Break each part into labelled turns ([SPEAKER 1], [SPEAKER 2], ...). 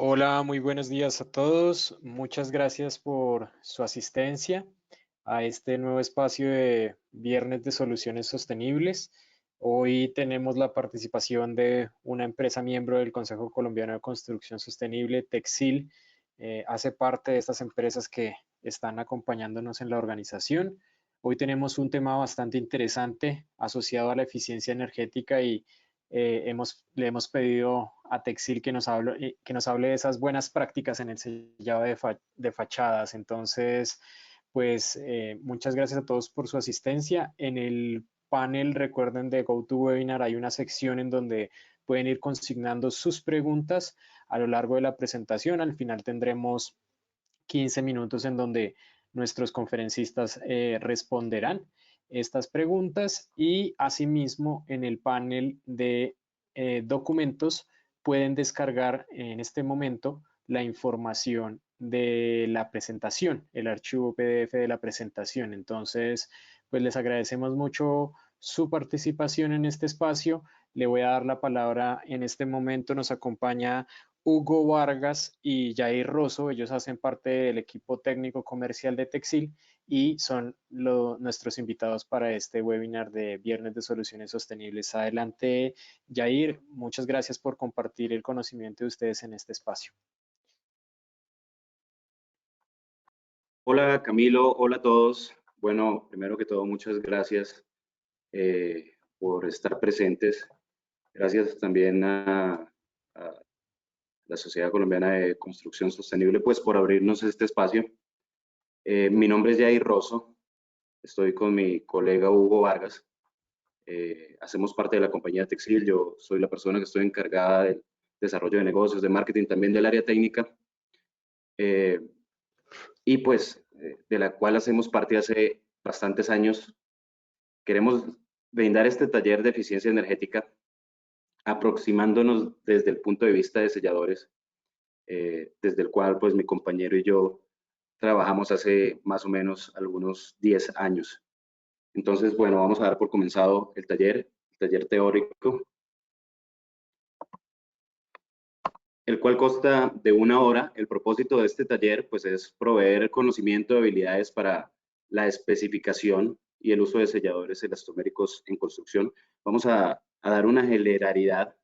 [SPEAKER 1] Hola, muy buenos días a todos. Muchas gracias por su asistencia a este nuevo espacio de Viernes de Soluciones Sostenibles. Hoy tenemos la participación de una empresa miembro del Consejo Colombiano de Construcción Sostenible, Texil. Hace parte de estas empresas que están acompañándonos en la organización. Hoy tenemos un tema bastante interesante asociado a la eficiencia energética y le hemos pedido a Texil que nos hable de esas buenas prácticas en el sellado de fachadas. Entonces, pues muchas gracias a todos por su asistencia. En el panel, recuerden, de GoToWebinar hay una sección en donde pueden ir consignando sus preguntas a lo largo de la presentación. Al final tendremos 15 minutos en donde nuestros conferencistas responderán estas preguntas y asimismo en el panel de documentos pueden descargar en este momento la información de la presentación, el archivo PDF de la presentación. Entonces, pues les agradecemos mucho su participación en este espacio. Le voy a dar la palabra en este momento. Nos acompaña Hugo Vargas y Jair Rosso. Ellos hacen parte del equipo técnico comercial de Texil y son nuestros invitados para este webinar de Viernes de Soluciones Sostenibles. Adelante, Jair. Muchas gracias por compartir el conocimiento de ustedes en este espacio.
[SPEAKER 2] Hola Camilo, hola a todos. Bueno, primero que todo, muchas gracias por estar presentes. Gracias también a la Sociedad Colombiana de Construcción Sostenible, pues por abrirnos este espacio. Mi nombre es Jair Rosso, estoy con mi colega Hugo Vargas. Hacemos parte de la compañía Texil, yo soy la persona que estoy encargada del desarrollo de negocios, de marketing, también del área técnica. Y pues de la cual hacemos parte hace bastantes años. Queremos brindar este taller de eficiencia energética aproximándonos desde el punto de vista de selladores, desde el cual pues mi compañero y yo trabajamos hace más o menos algunos 10 años. Entonces, bueno, vamos a dar por comenzado el taller teórico, el cual consta de 1 hora. El propósito de este taller pues es proveer conocimiento y habilidades para la especificación y el uso de selladores elastoméricos en construcción. Vamos a dar una generalidad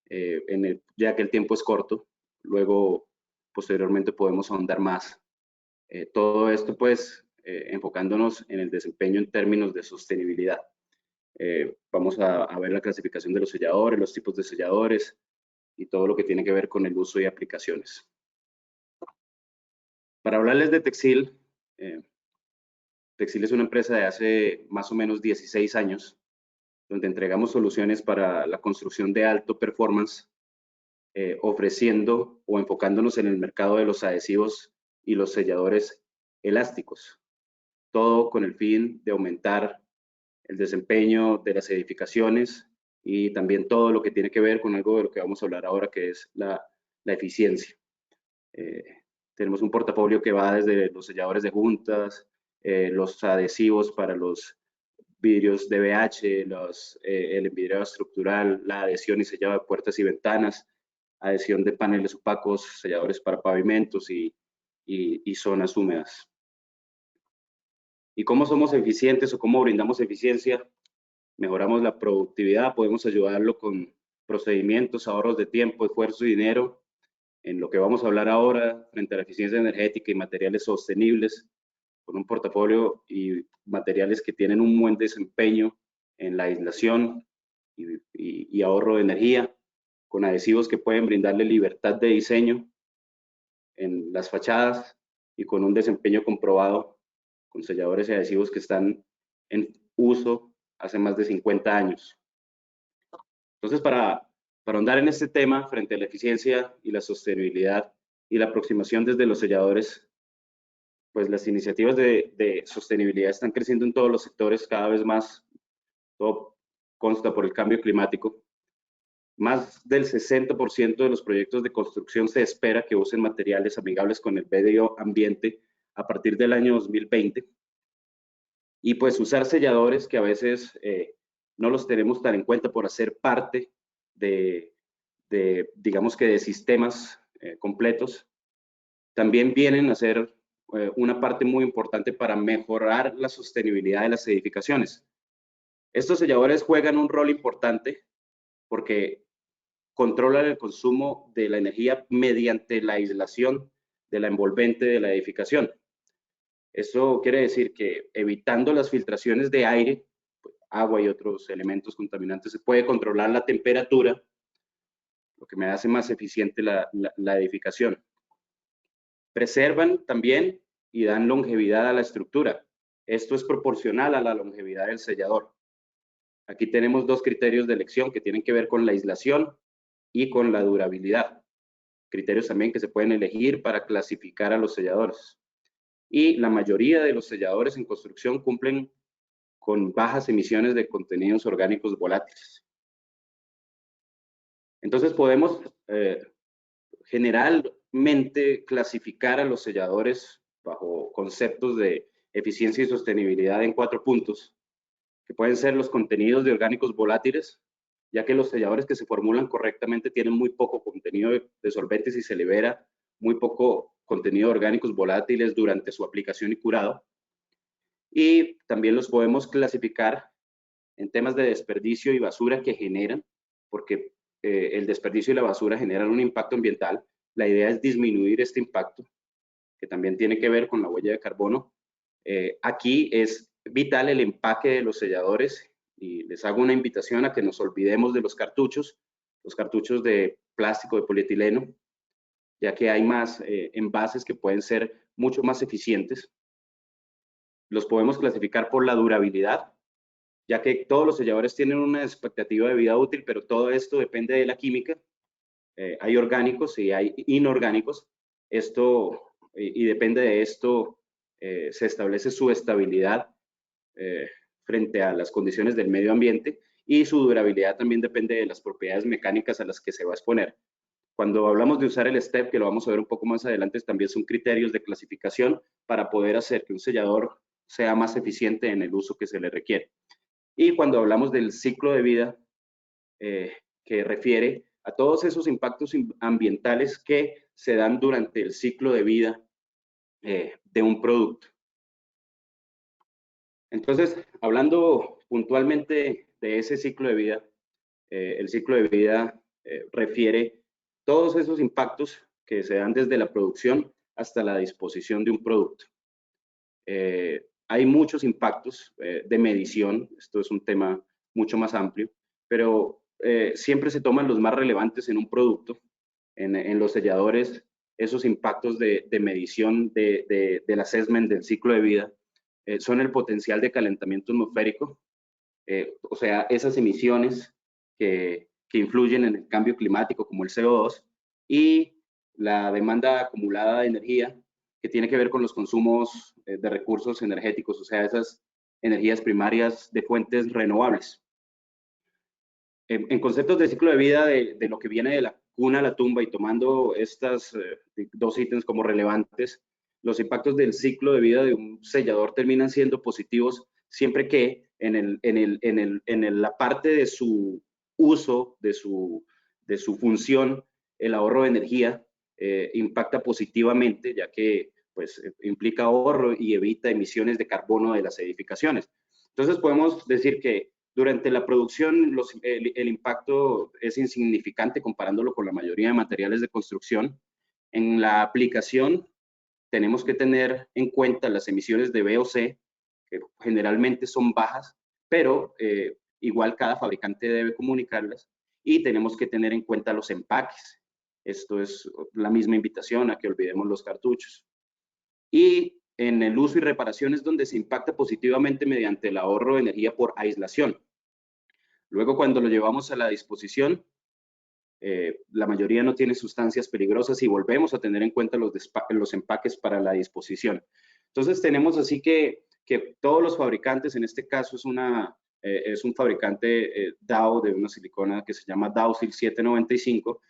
[SPEAKER 2] ya que el tiempo es corto. Luego, posteriormente podemos ahondar más. Todo esto pues enfocándonos en el desempeño en términos de sostenibilidad. Vamos a ver la clasificación de los selladores, los tipos de selladores, y todo lo que tiene que ver con el uso y aplicaciones. Para hablarles de Texil, Texil es una empresa de hace más o menos 16 años, donde entregamos soluciones para la construcción de alto performance, ofreciendo o enfocándonos en el mercado de los adhesivos y los selladores elásticos, todo con el fin de aumentar el desempeño de las edificaciones y también todo lo que tiene que ver con algo de lo que vamos a hablar ahora, que es la eficiencia. Tenemos un portafolio que va desde los selladores de juntas, los adhesivos para los vidrios DBH, el envidriado estructural, la adhesión y sellado de puertas y ventanas, adhesión de paneles opacos, selladores para pavimentos y zonas húmedas. ¿Y cómo somos eficientes o cómo brindamos eficiencia? Mejoramos la productividad, podemos ayudarlo con procedimientos, ahorros de tiempo, esfuerzo y dinero, en lo que vamos a hablar ahora frente a la eficiencia energética y materiales sostenibles, con un portafolio y materiales que tienen un buen desempeño en la aislación y ahorro de energía, con adhesivos que pueden brindarle libertad de diseño en las fachadas y con un desempeño comprobado con selladores y adhesivos que están en uso hace más de 50 años. Entonces, para ahondar en este tema frente a la eficiencia y la sostenibilidad y la aproximación desde los selladores, pues las iniciativas de sostenibilidad están creciendo en todos los sectores cada vez más. Todo consta por el cambio climático. Más del 60% de los proyectos de construcción se espera que usen materiales amigables con el medio ambiente a partir del año 2020. Y pues usar selladores que a veces no los tenemos tan en cuenta por hacer parte digamos que de sistemas completos, también vienen a ser una parte muy importante para mejorar la sostenibilidad de las edificaciones. Estos selladores juegan un rol importante porque controlan el consumo de la energía mediante la aislación de la envolvente de la edificación. Eso quiere decir que evitando las filtraciones de aire, agua y otros elementos contaminantes, se puede controlar la temperatura, lo que me hace más eficiente la edificación. Preservan también y dan longevidad a la estructura. Esto es proporcional a la longevidad del sellador. Aquí tenemos dos criterios de elección que tienen que ver con la aislación y con la durabilidad. Criterios también que se pueden elegir para clasificar a los selladores. Y la mayoría de los selladores en construcción cumplen con bajas emisiones de contenidos orgánicos volátiles. Entonces podemos generalmente clasificar a los selladores bajo conceptos de eficiencia y sostenibilidad en 4 puntos, que pueden ser los contenidos de orgánicos volátiles, ya que los selladores que se formulan correctamente tienen muy poco contenido de solventes y se libera muy poco contenido de orgánicos volátiles durante su aplicación y curado. Y también los podemos clasificar en temas de desperdicio y basura que generan, porque el desperdicio y la basura generan un impacto ambiental. La idea es disminuir este impacto, que también tiene que ver con la huella de carbono. Aquí es vital el empaque de los selladores y les hago una invitación a que nos olvidemos de los cartuchos de plástico, de polietileno, ya que hay más envases que pueden ser mucho más eficientes. Los podemos clasificar por la durabilidad, ya que todos los selladores tienen una expectativa de vida útil, pero todo esto depende de la química. Hay orgánicos y hay inorgánicos. Y depende de esto, se establece su estabilidad frente a las condiciones del medio ambiente, y su durabilidad también depende de las propiedades mecánicas a las que se va a exponer. Cuando hablamos de usar el STEP, que lo vamos a ver un poco más adelante, también son criterios de clasificación para poder hacer que un sellador sea más eficiente en el uso que se le requiere. Y cuando hablamos del ciclo de vida, que refiere a todos esos impactos ambientales que se dan durante el ciclo de vida de un producto. Entonces, hablando puntualmente de ese ciclo de vida, el ciclo de vida refiere todos esos impactos que se dan desde la producción hasta la disposición de un producto. Hay muchos impactos de medición, esto es un tema mucho más amplio, pero siempre se toman los más relevantes en un producto. En los selladores, esos impactos de medición del assessment del ciclo de vida son el potencial de calentamiento atmosférico, o sea, esas emisiones que influyen en el cambio climático como el CO2, y la demanda acumulada de energía, que tiene que ver con los consumos de recursos energéticos, o sea, esas energías primarias de fuentes renovables. En conceptos de ciclo de vida de lo que viene de la cuna a la tumba, y tomando estas dos ítems como relevantes, los impactos del ciclo de vida de un sellador terminan siendo positivos siempre que en la parte de su uso, de su función, el ahorro de energía impacta positivamente, ya que pues, implica ahorro y evita emisiones de carbono de las edificaciones. Entonces podemos decir que durante la producción el impacto es insignificante comparándolo con la mayoría de materiales de construcción. En la aplicación tenemos que tener en cuenta las emisiones de VOC, que generalmente son bajas, pero igual cada fabricante debe comunicarlas, y tenemos que tener en cuenta los empaques. Esto es la misma invitación a que olvidemos los cartuchos. Y en el uso y reparación es donde se impacta positivamente mediante el ahorro de energía por aislación. Luego, cuando lo llevamos a la disposición, la mayoría no tiene sustancias peligrosas, y volvemos a tener en cuenta los empaques para la disposición. Entonces, tenemos así que todos los fabricantes, en este caso es un fabricante Dow de una silicona que se llama Dowsil 795,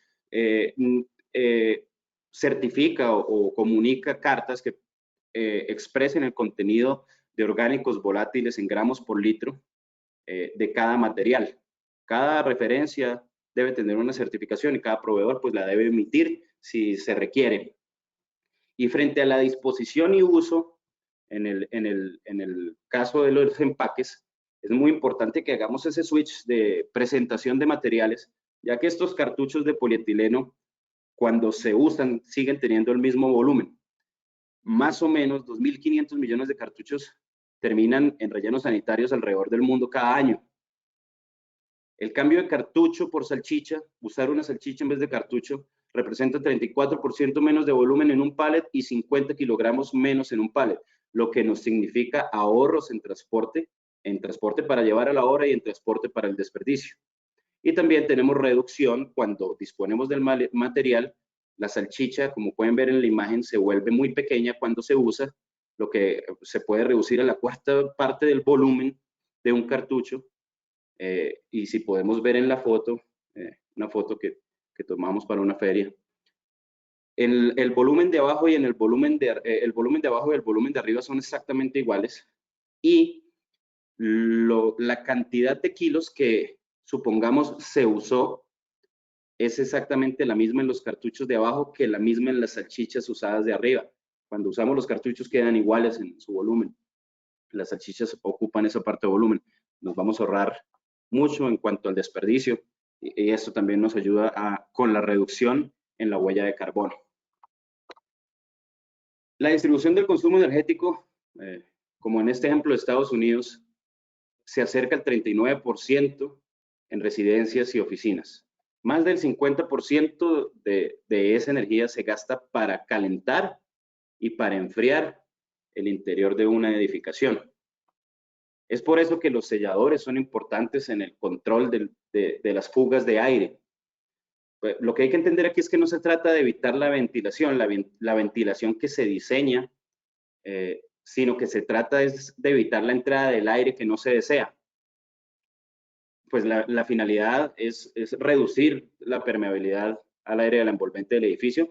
[SPEAKER 2] certifica o comunica cartas que expresen el contenido de orgánicos volátiles en gramos por litro de cada material. Cada referencia debe tener una certificación, y cada proveedor pues la debe emitir si se requiere. Y frente a la disposición y uso, en el caso de los empaques, es muy importante que hagamos ese switch de presentación de materiales, ya que estos cartuchos de polietileno, cuando se usan, siguen teniendo el mismo volumen. Más o menos 2.500 millones de cartuchos terminan en rellenos sanitarios alrededor del mundo cada año. El cambio de cartucho por salchicha, usar una salchicha en vez de cartucho, representa 34% menos de volumen en un pallet y 50 kilogramos menos en un pallet, lo que nos significa ahorros en transporte para llevar a la hora y en transporte para el desperdicio. Y también tenemos reducción cuando disponemos del material. La salchicha, como pueden ver en la imagen, se vuelve muy pequeña cuando se usa, lo que se puede reducir a la cuarta parte del volumen de un cartucho. Y si podemos ver en la foto, una foto que tomamos para una feria, el volumen de abajo y el volumen de abajo y el volumen de arriba son exactamente iguales, y la cantidad de kilos que supongamos se usó es exactamente la misma en los cartuchos de abajo que la misma en las salchichas usadas de arriba. Cuando usamos los cartuchos quedan iguales en su volumen. Las salchichas ocupan esa parte de volumen. Nos vamos a ahorrar mucho en cuanto al desperdicio, y esto también nos ayuda con la reducción en la huella de carbono. La distribución del consumo energético, como en este ejemplo de Estados Unidos, se acerca al 39% en residencias y oficinas. Más del 50% de esa energía se gasta para calentar y para enfriar el interior de una edificación. Es por eso que los selladores son importantes en el control de las fugas de aire. Pues, lo que hay que entender aquí es que no se trata de evitar la ventilación, la ventilación que se diseña, sino que se trata de evitar la entrada del aire que no se desea. Pues la finalidad es reducir la permeabilidad al aire de la envolvente del edificio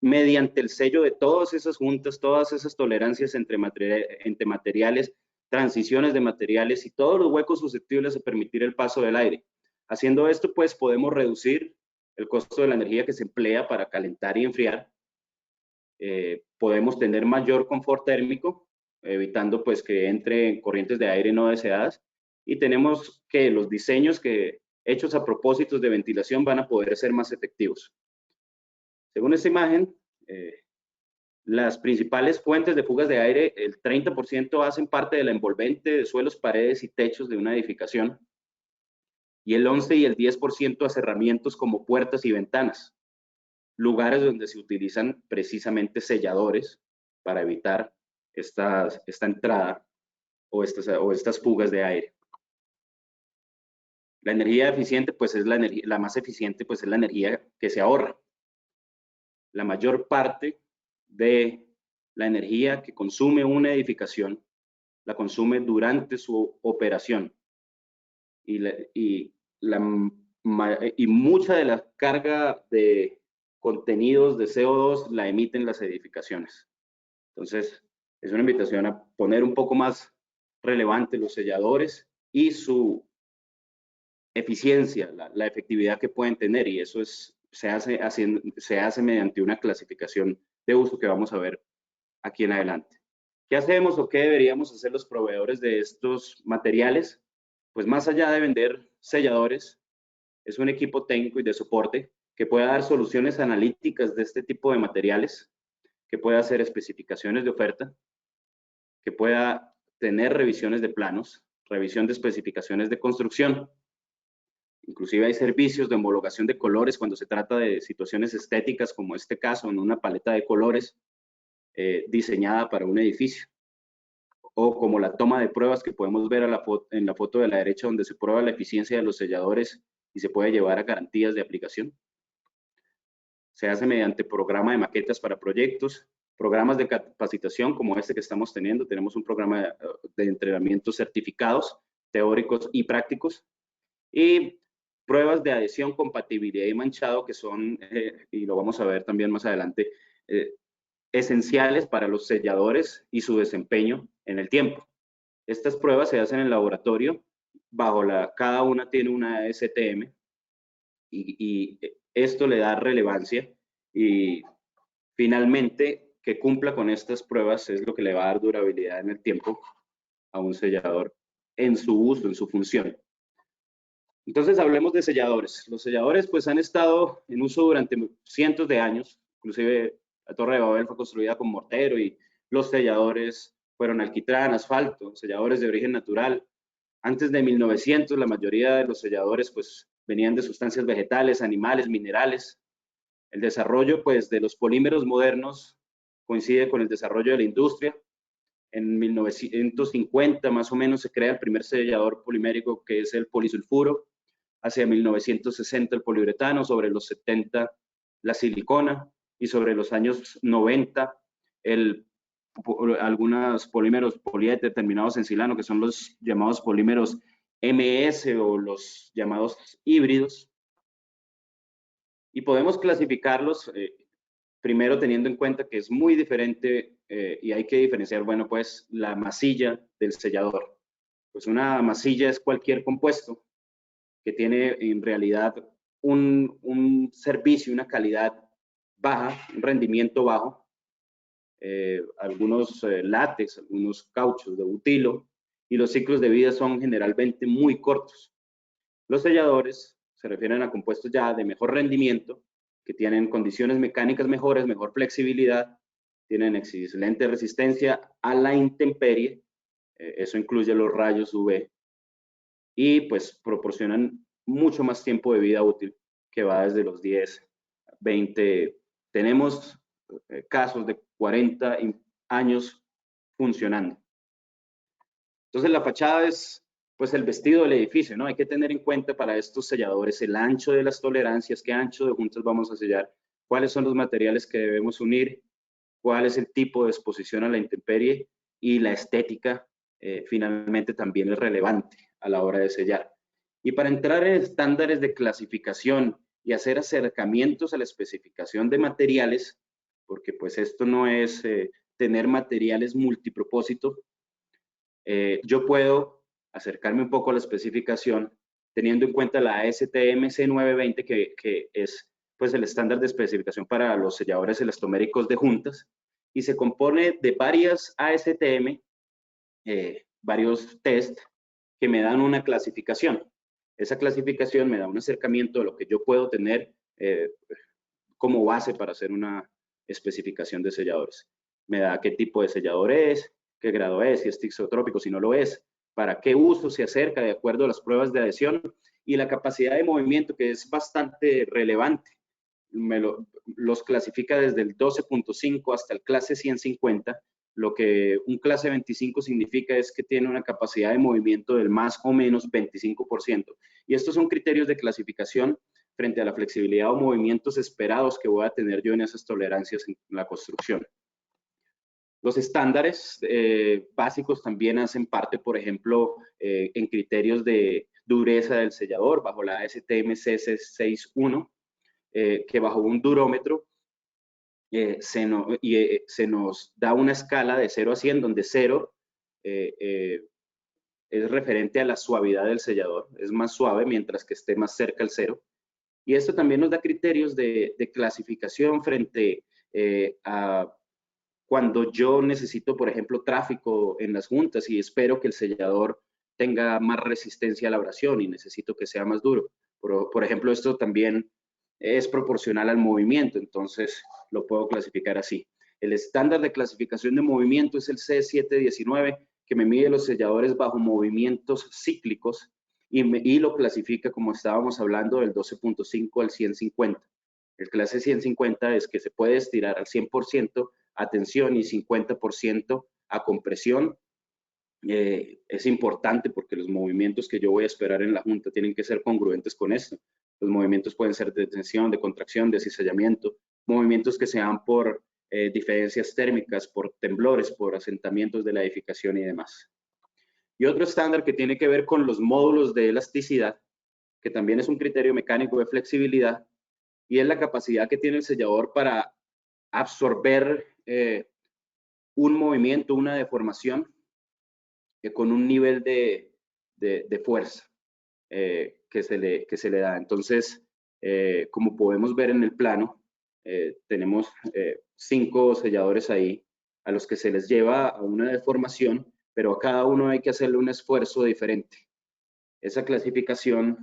[SPEAKER 2] mediante el sello de todas esas juntas, todas esas tolerancias entre materiales, transiciones de materiales y todos los huecos susceptibles de permitir el paso del aire. Haciendo esto, pues podemos reducir el costo de la energía que se emplea para calentar y enfriar. Podemos tener mayor confort térmico, evitando pues que entre corrientes de aire no deseadas, y tenemos que los diseños hechos a propósitos de ventilación van a poder ser más efectivos. Según esta imagen, las principales fuentes de fugas de aire, el 30% hacen parte de la envolvente de suelos, paredes y techos de una edificación, y el 11 y el 10% a cerramientos como puertas y ventanas, lugares donde se utilizan precisamente selladores para evitar esta entrada o estas fugas de aire. La energía eficiente, pues es la más eficiente, pues es la energía que se ahorra. La mayor parte de la energía que consume una edificación la consume durante su operación, y mucha de la carga de contenidos de CO2 la emiten las edificaciones. Entonces, es una invitación a poner un poco más relevante los selladores y su eficiencia, la efectividad que pueden tener, y eso se hace mediante una clasificación de uso que vamos a ver aquí en adelante. ¿Qué hacemos o qué deberíamos hacer los proveedores de estos materiales? Pues más allá de vender selladores, es un equipo técnico y de soporte que pueda dar soluciones analíticas de este tipo de materiales, que pueda hacer especificaciones de oferta, que pueda tener revisiones de planos, revisión de especificaciones de construcción. Inclusive hay servicios de homologación de colores cuando se trata de situaciones estéticas, como este caso, en una paleta de colores diseñada para un edificio. O como la toma de pruebas que podemos ver en la foto de la derecha, donde se prueba la eficiencia de los selladores y se puede llevar a garantías de aplicación. Se hace mediante programa de maquetas para proyectos, programas de capacitación como este que estamos teniendo. Tenemos un programa de entrenamientos certificados, teóricos y prácticos, y pruebas de adhesión, compatibilidad y manchado, que son, y lo vamos a ver también más adelante, esenciales para los selladores y su desempeño en el tiempo. Estas pruebas se hacen en el laboratorio, cada una tiene una STM, y esto le da relevancia y finalmente que cumpla con estas pruebas es lo que le va a dar durabilidad en el tiempo a un sellador en su uso, en su función. Entonces hablemos de selladores. Los selladores pues han estado en uso durante cientos de años, inclusive la Torre de Babel fue construida con mortero y los selladores fueron alquitrán, asfalto, selladores de origen natural. Antes de 1900 la mayoría de los selladores pues venían de sustancias vegetales, animales, minerales. El desarrollo pues de los polímeros modernos coincide con el desarrollo de la industria. En 1950 más o menos se crea el primer sellador polimérico que es el polisulfuro. Hacia 1960 el poliuretano, sobre los 70 la silicona y sobre los años 90 algunos polímeros poliéter terminados en silano, que son los llamados polímeros MS o los llamados híbridos. Y podemos clasificarlos primero teniendo en cuenta que es muy diferente y hay que diferenciar, bueno, pues la masilla del sellador. Pues una masilla es cualquier compuesto que tiene en realidad un servicio, una calidad baja, un rendimiento bajo, algunos látex, algunos cauchos de butilo, y los ciclos de vida son generalmente muy cortos. Los selladores se refieren a compuestos ya de mejor rendimiento, que tienen condiciones mecánicas mejores, mejor flexibilidad, tienen excelente resistencia a la intemperie, eso incluye los rayos UV, y pues proporcionan mucho más tiempo de vida útil, que va desde los 10, 20, tenemos casos de 40 años funcionando. Entonces la fachada es pues el vestido del edificio, ¿no? Hay que tener en cuenta para estos selladores el ancho de las tolerancias, qué ancho de juntas vamos a sellar, cuáles son los materiales que debemos unir, cuál es el tipo de exposición a la intemperie y la estética finalmente también es relevante a la hora de sellar. Y para entrar en estándares de clasificación y hacer acercamientos a la especificación de materiales, porque pues esto no es tener materiales multipropósito, yo puedo acercarme un poco a la especificación teniendo en cuenta la ASTM C920, que es pues el estándar de especificación para los selladores elastoméricos de juntas, y se compone de varias ASTM, varios test que me dan una clasificación. Esa clasificación me da un acercamiento de lo que yo puedo tener como base para hacer una especificación de selladores. Me da qué tipo de sellador es, qué grado es, si es tisotrópico, si no lo es, para qué uso se acerca de acuerdo a las pruebas de adhesión y la capacidad de movimiento, que es bastante relevante. Los clasifica desde el 12.5 hasta el clase 150. Lo que un clase 25 significa es que tiene una capacidad de movimiento del más o menos 25%. Y estos son criterios de clasificación frente a la flexibilidad o movimientos esperados que voy a tener yo en esas tolerancias en la construcción. Los estándares básicos también hacen parte, por ejemplo, en criterios de dureza del sellador, bajo la ASTM C61, que bajo un durómetro se nos da una escala de 0 a 100, donde 0 es referente a la suavidad del sellador, es más suave mientras que esté más cerca al 0. Y esto también nos da criterios de clasificación frente a cuando yo necesito, por ejemplo, tráfico en las juntas y espero que el sellador tenga más resistencia a la abrasión y necesito que sea más duro. Por ejemplo, esto también es proporcional al movimiento, entonces lo puedo clasificar así. El estándar de clasificación de movimiento es el C719, que me mide los selladores bajo movimientos cíclicos y lo clasifica, como estábamos hablando, del 12.5 al 150. El clase 150 es que se puede estirar al 100% a tensión y 50% a compresión. Es importante porque los movimientos que yo voy a esperar en la junta tienen que ser congruentes con esto. Los movimientos pueden ser de tensión, de contracción, de cizallamiento, movimientos que sean por diferencias térmicas, por temblores, por asentamientos de la edificación y demás. Y otro estándar que tiene que ver con los módulos de elasticidad, que también es un criterio mecánico de flexibilidad, y es la capacidad que tiene el sellador para absorber un movimiento, una deformación, con un nivel de fuerza que se le da. Entonces, como podemos ver en el plano, tenemos 5 selladores ahí a los que se les lleva a una deformación, pero a cada uno hay que hacerle un esfuerzo diferente. Esa clasificación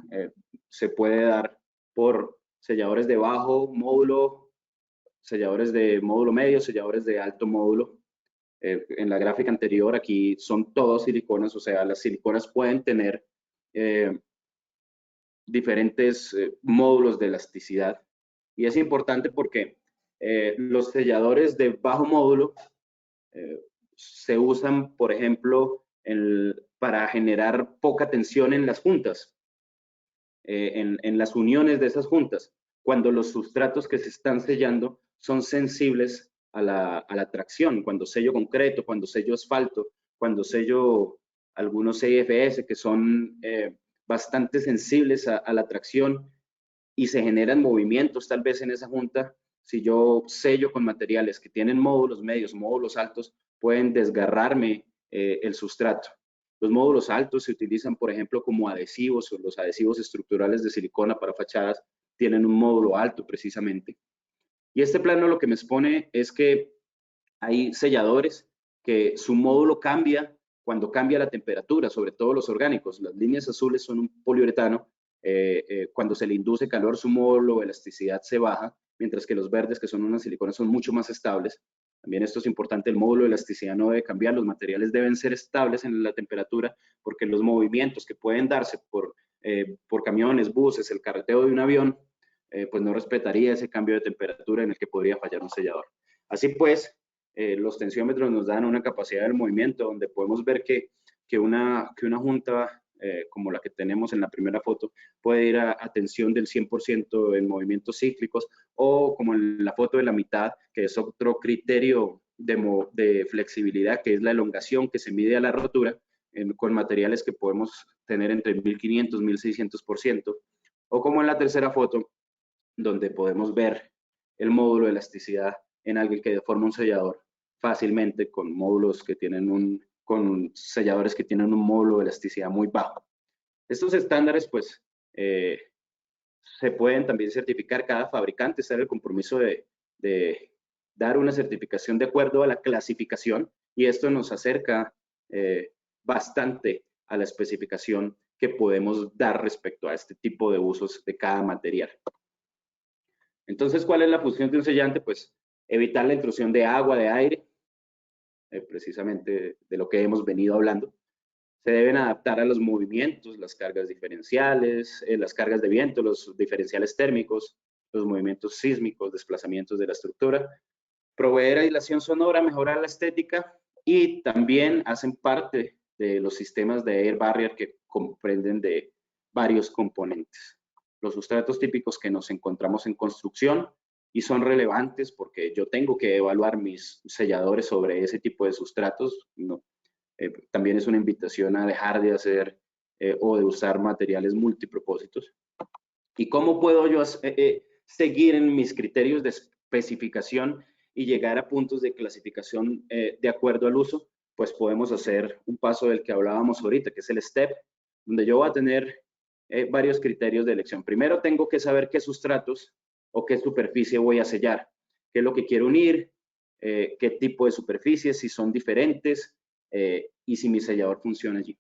[SPEAKER 2] se puede dar por selladores de bajo módulo, selladores de módulo medio, selladores de alto módulo. En la gráfica anterior aquí son todos siliconas, o sea, las siliconas pueden tener diferentes módulos de elasticidad. Y es importante porque los selladores de bajo módulo se usan, por ejemplo, para generar poca tensión en las juntas, en las uniones de esas juntas, cuando los sustratos que se están sellando son sensibles a la tracción, cuando sello concreto, cuando sello asfalto, cuando sello algunos CIFS que son bastante sensibles a la tracción y se generan movimientos tal vez en esa junta. Si yo sello con materiales que tienen módulos medios, módulos altos, pueden desgarrarme el sustrato. Los módulos altos se utilizan, por ejemplo, como adhesivos, o los adhesivos estructurales de silicona para fachadas tienen un módulo alto precisamente. Y este plano lo que me expone es que hay selladores que su módulo cambia cuando cambia la temperatura, sobre todo los orgánicos. Las líneas azules son un poliuretano. Cuando se le induce calor, su módulo de elasticidad se baja, mientras que los verdes, que son unas siliconas, son mucho más estables. También esto es importante, el módulo de elasticidad no debe cambiar, los materiales deben ser estables en la temperatura, porque los movimientos que pueden darse por camiones, buses, el carreteo de un avión, pues no respetaría ese cambio de temperatura en el que podría fallar un sellador. Así pues, los tensiómetros nos dan una capacidad del movimiento donde podemos ver que una junta como la que tenemos en la primera foto puede ir a tensión del 100% en movimientos cíclicos, o como en la foto de la mitad, que es otro criterio de flexibilidad, que es la elongación que se mide a la rotura con materiales que podemos tener entre 1500 y 1600%, o como en la tercera foto, donde podemos ver el módulo de elasticidad en alguien que deforma un sellador fácilmente con módulos que tienen con selladores que tienen un módulo de elasticidad muy bajo. Estos estándares, pues, se pueden también certificar. Cada fabricante está en el compromiso de dar una certificación de acuerdo a la clasificación, y esto nos acerca bastante a la especificación que podemos dar respecto a este tipo de usos de cada material. Entonces, ¿cuál es la función de un sellante? Pues evitar la intrusión de agua, de aire, precisamente de lo que hemos venido hablando. Se deben adaptar a los movimientos, las cargas diferenciales, las cargas de viento, los diferenciales térmicos, los movimientos sísmicos, desplazamientos de la estructura. Proveer aislación sonora, mejorar la estética, y también hacen parte de los sistemas de air barrier que comprenden de varios componentes. Los sustratos típicos que nos encontramos en construcción y son relevantes porque yo tengo que evaluar mis selladores sobre ese tipo de sustratos. No, también es una invitación a dejar de hacer o de usar materiales multipropósitos. ¿Y cómo puedo yo seguir en mis criterios de especificación y llegar a puntos de clasificación de acuerdo al uso? Pues podemos hacer un paso del que hablábamos ahorita, que es el STEP, donde yo voy a tener varios criterios de elección. Primero tengo que saber qué sustratos o qué superficie voy a sellar, qué es lo que quiero unir, qué tipo de superficies, si son diferentes, y si mi sellador funciona allí.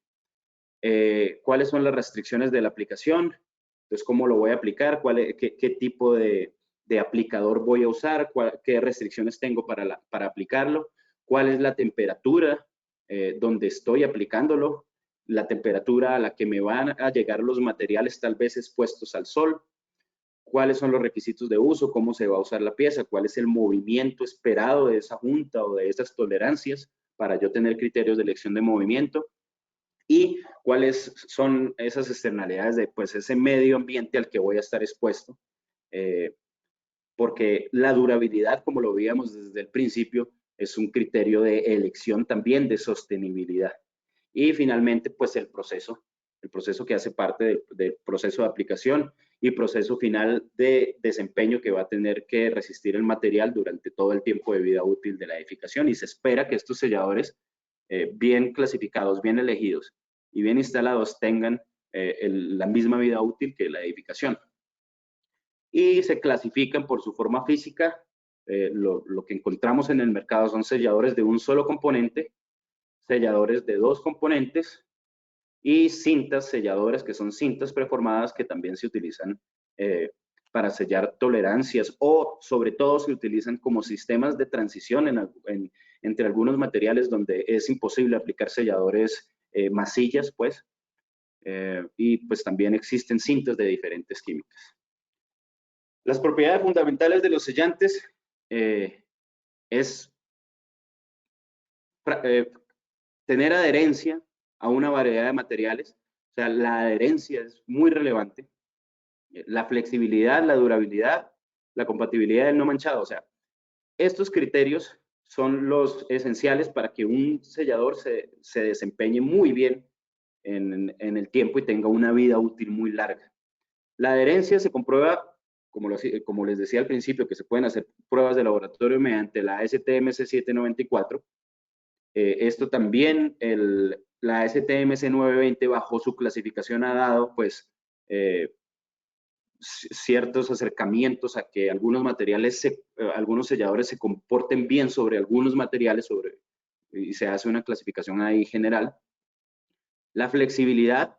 [SPEAKER 2] ¿Cuáles son las restricciones de la aplicación? Entonces, ¿cómo lo voy a aplicar? ¿Qué tipo de aplicador voy a usar? ¿Qué restricciones tengo para aplicarlo? ¿Cuál es la temperatura donde estoy aplicándolo? La temperatura a la que me van a llegar los materiales tal vez expuestos al sol. ¿Cuáles son los requisitos de uso? ¿Cómo se va a usar la pieza? ¿Cuál es el movimiento esperado de esa junta o de esas tolerancias para yo tener criterios de elección de movimiento? Y cuáles son esas externalidades de pues, ese medio ambiente al que voy a estar expuesto. Porque la durabilidad, como lo veíamos desde el principio, es un criterio de elección también de sostenibilidad. Y finalmente, pues el proceso que hace parte del proceso de aplicación y proceso final de desempeño que va a tener que resistir el material durante todo el tiempo de vida útil de la edificación. Y se espera que estos selladores bien clasificados, bien elegidos y bien instalados tengan la misma vida útil que la edificación. y se clasifican por su forma física. Lo que encontramos en el mercado son selladores de un solo componente, selladores de 2 componentes y cintas selladoras, que son cintas preformadas que también se utilizan para sellar tolerancias, o sobre todo se utilizan como sistemas de transición entre algunos materiales donde es imposible aplicar selladores masillas, pues, y pues también existen cintas de diferentes químicas. Las propiedades fundamentales de los sellantes es tener adherencia a una variedad de materiales. O sea, la adherencia es muy relevante. La flexibilidad, la durabilidad, la compatibilidad del no manchado. O sea, estos criterios son los esenciales para que un sellador se desempeñe muy bien en el tiempo y tenga una vida útil muy larga. La adherencia se comprueba, como les decía al principio, que se pueden hacer pruebas de laboratorio mediante la STMC 794. Esto también, la STMC 920 bajo su clasificación ha dado pues ciertos acercamientos a que algunos materiales, algunos selladores se comporten bien sobre algunos materiales y se hace una clasificación ahí general. La flexibilidad,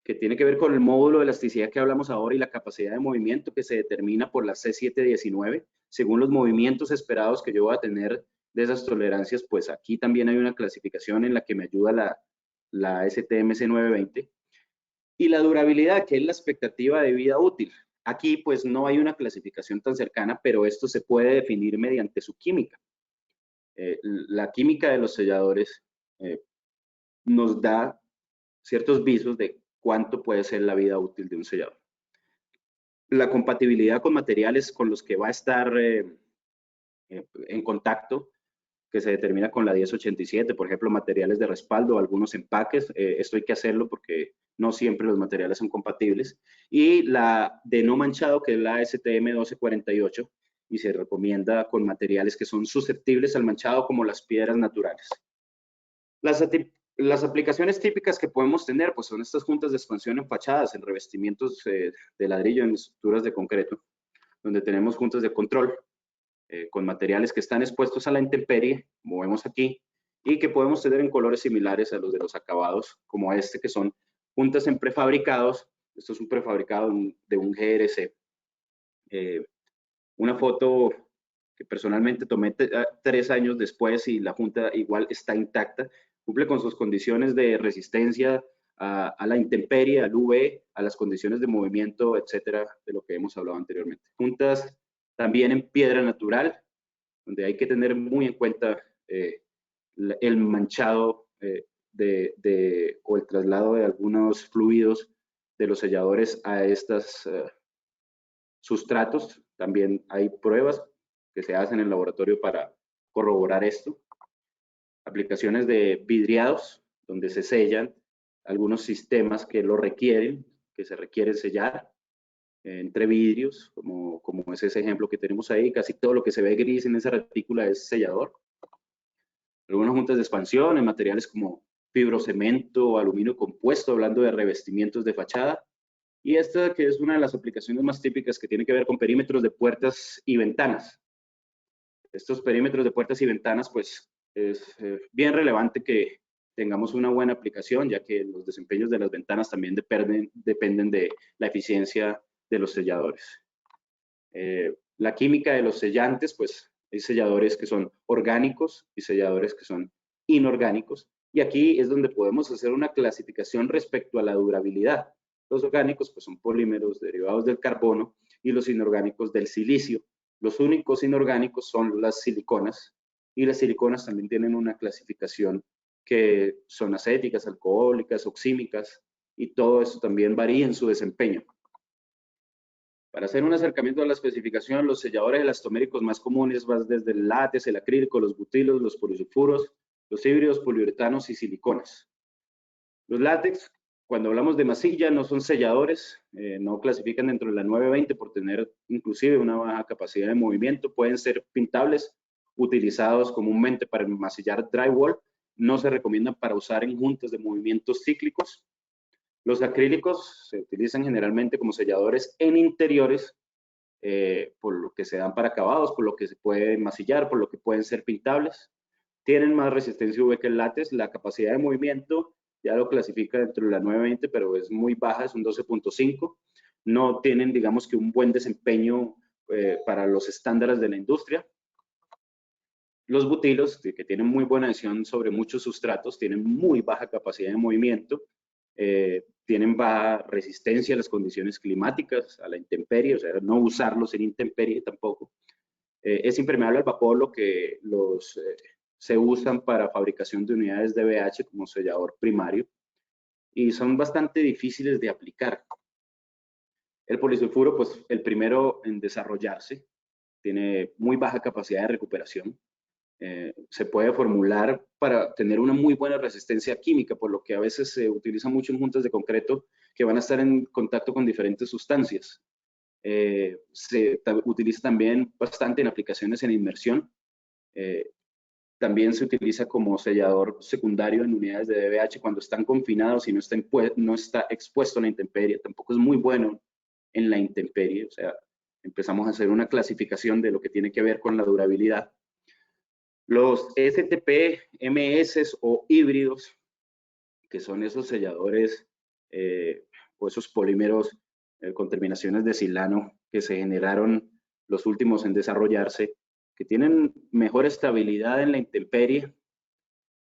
[SPEAKER 2] que tiene que ver con el módulo de elasticidad que hablamos ahora, y la capacidad de movimiento, que se determina por la C719, según los movimientos esperados que yo voy a tener de esas tolerancias. Pues aquí también hay una clasificación en la que me ayuda la STMC 920. Y la durabilidad, que es la expectativa de vida útil. Aquí pues no hay una clasificación tan cercana, pero esto se puede definir mediante su química. La química de los selladores nos da ciertos visos de cuánto puede ser la vida útil de un sellador. La compatibilidad con materiales con los que va a estar en contacto, que se determina con la 1087, por ejemplo, materiales de respaldo, algunos empaques. Esto hay que hacerlo porque no siempre los materiales son compatibles. Y la de no manchado, que es la STM 1248, y se recomienda con materiales que son susceptibles al manchado, como las piedras naturales. Las aplicaciones típicas que podemos tener pues son estas juntas de expansión en fachadas, en revestimientos de ladrillo, en estructuras de concreto, donde tenemos juntas de control con materiales que están expuestos a la intemperie, como vemos aquí, y que podemos tener en colores similares a los de los acabados, como este, que son juntas en prefabricados. Esto es un prefabricado de un GRC. Una foto que personalmente tomé 3 años después, y la junta igual está intacta, cumple con sus condiciones de resistencia a la intemperie, al UV, a las condiciones de movimiento, etcétera, de lo que hemos hablado anteriormente. Juntas también en piedra natural, donde hay que tener muy en cuenta el manchado o el traslado de algunos fluidos de los selladores a estos sustratos. También hay pruebas que se hacen en el laboratorio para corroborar esto. Aplicaciones de vidriados, donde se sellan algunos sistemas que lo requieren, que se requieren sellar entre vidrios, como es ese ejemplo que tenemos ahí. Casi todo lo que se ve gris en esa retícula es sellador. Algunas juntas de expansión en materiales como fibrocemento o aluminio compuesto, hablando de revestimientos de fachada. Y esta, que es una de las aplicaciones más típicas, que tiene que ver con perímetros de puertas y ventanas. Estos perímetros de puertas y ventanas, pues es bien relevante que tengamos una buena aplicación, ya que los desempeños de las ventanas también dependen de la eficiencia de los selladores. La química de los sellantes, pues hay selladores que son orgánicos y selladores que son inorgánicos. Y aquí es donde podemos hacer una clasificación respecto a la durabilidad. Los orgánicos pues son polímeros derivados del carbono, y los inorgánicos del silicio. Los únicos inorgánicos son las siliconas, y las siliconas también tienen una clasificación que son acéticas, alcohólicas, oxímicas, y todo eso también varía en su desempeño. Para hacer un acercamiento a la especificación, los selladores elastoméricos más comunes van desde el látex, el acrílico, los butilos, los polisulfuros, los híbridos, poliuretanos y siliconas. Los látex, cuando hablamos de masilla, no son selladores, no clasifican dentro de la 920 por tener inclusive una baja capacidad de movimiento. Pueden ser pintables, utilizados comúnmente para enmasillar drywall. No se recomiendan para usar en juntas de movimientos cíclicos. Los acrílicos se utilizan generalmente como selladores en interiores, por lo que se dan para acabados, por lo que se pueden masillar, por lo que pueden ser pintables. Tienen más resistencia UV que el látex. La capacidad de movimiento ya lo clasifica dentro de la 920, pero es muy baja, es un 12.5. No tienen, digamos que un buen desempeño para los estándares de la industria. Los butilos, que tienen muy buena adhesión sobre muchos sustratos, tienen muy baja capacidad de movimiento, tienen baja resistencia a las condiciones climáticas, a la intemperie, o sea, no usarlos en intemperie tampoco. Es impermeable al vapor, lo que se usan para fabricación de unidades de BH como sellador primario, y son bastante difíciles de aplicar. El polisulfuro, pues el primero en desarrollarse, tiene muy baja capacidad de recuperación. Se puede formular para tener una muy buena resistencia química, por lo que a veces se utiliza mucho en juntas de concreto que van a estar en contacto con diferentes sustancias. Se utiliza también bastante en aplicaciones en inmersión. También se utiliza como sellador secundario en unidades de DBH cuando están confinados y no está expuesto a la intemperie. Tampoco es muy bueno en la intemperie, o sea, empezamos a hacer una clasificación de lo que tiene que ver con la durabilidad. Los STP, MS o híbridos, que son esos selladores o esos polímeros con terminaciones de silano que se generaron los últimos en desarrollarse, que tienen mejor estabilidad en la intemperie,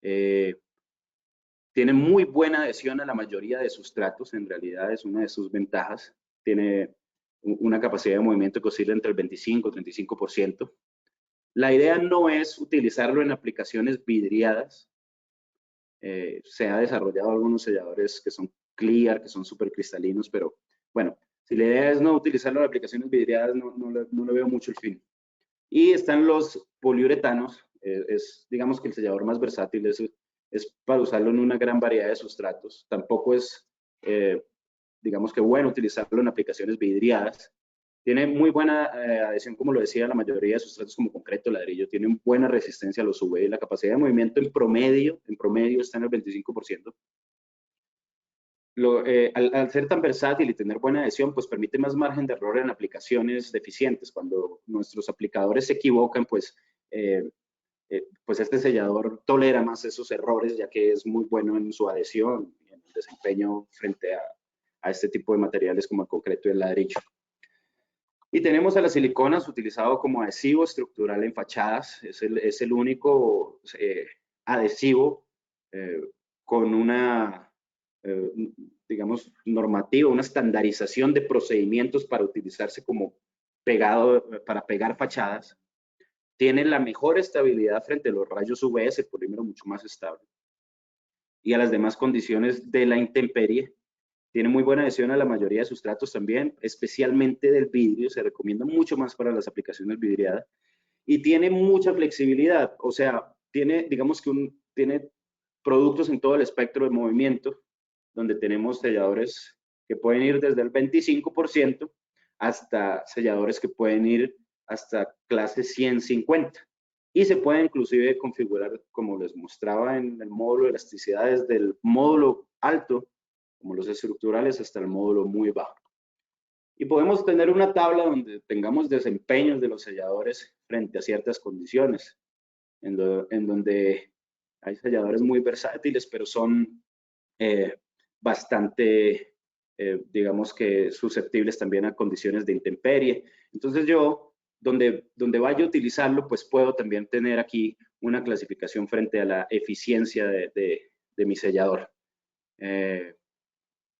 [SPEAKER 2] tienen muy buena adhesión a la mayoría de sustratos, en realidad es una de sus ventajas, tiene una capacidad de movimiento que oscila entre el 25 y 35%. La idea no es utilizarlo en aplicaciones vidriadas. Se ha desarrollado algunos selladores que son clear, que son súper cristalinos, pero bueno, si la idea es no utilizarlo en aplicaciones vidriadas, no le veo mucho el fin. Y están los poliuretanos, digamos que el sellador más versátil, es para usarlo en una gran variedad de sustratos. Tampoco es, digamos que bueno utilizarlo en aplicaciones vidriadas. Tiene muy buena adhesión, como lo decía, la mayoría de sustratos como concreto, ladrillo, tienen buena resistencia a los UV. La capacidad de movimiento en promedio está en el 25%. Al ser tan versátil y tener buena adhesión, pues permite más margen de error en aplicaciones deficientes. Cuando nuestros aplicadores se equivocan, pues este sellador tolera más esos errores, ya que es muy bueno en su adhesión y en el desempeño frente a este tipo de materiales como el concreto y el ladrillo. Y tenemos a las siliconas utilizado como adhesivo estructural en fachadas. Es el único adhesivo con una, digamos, normativa, una estandarización de procedimientos para utilizarse como para pegar fachadas. Tiene la mejor estabilidad frente a los rayos UV, es el polímero mucho más estable. Y a las demás condiciones de la intemperie. Tiene muy buena adhesión a la mayoría de sustratos también, especialmente del vidrio. Se recomienda mucho más para las aplicaciones vidriadas. Y tiene mucha flexibilidad. O sea, digamos que tiene productos en todo el espectro de movimiento, donde tenemos selladores que pueden ir desde el 25% hasta selladores que pueden ir hasta clase 150. Y se puede inclusive configurar, como les mostraba en el módulo de elasticidad, desde el módulo alto, como los estructurales, hasta el módulo muy bajo. Y podemos tener una tabla donde tengamos desempeños de los selladores frente a ciertas condiciones, en donde hay selladores muy versátiles, pero son bastante, digamos que susceptibles también a condiciones de intemperie. Entonces yo, donde vaya a utilizarlo, pues puedo también tener aquí una clasificación frente a la eficiencia de mi sellador.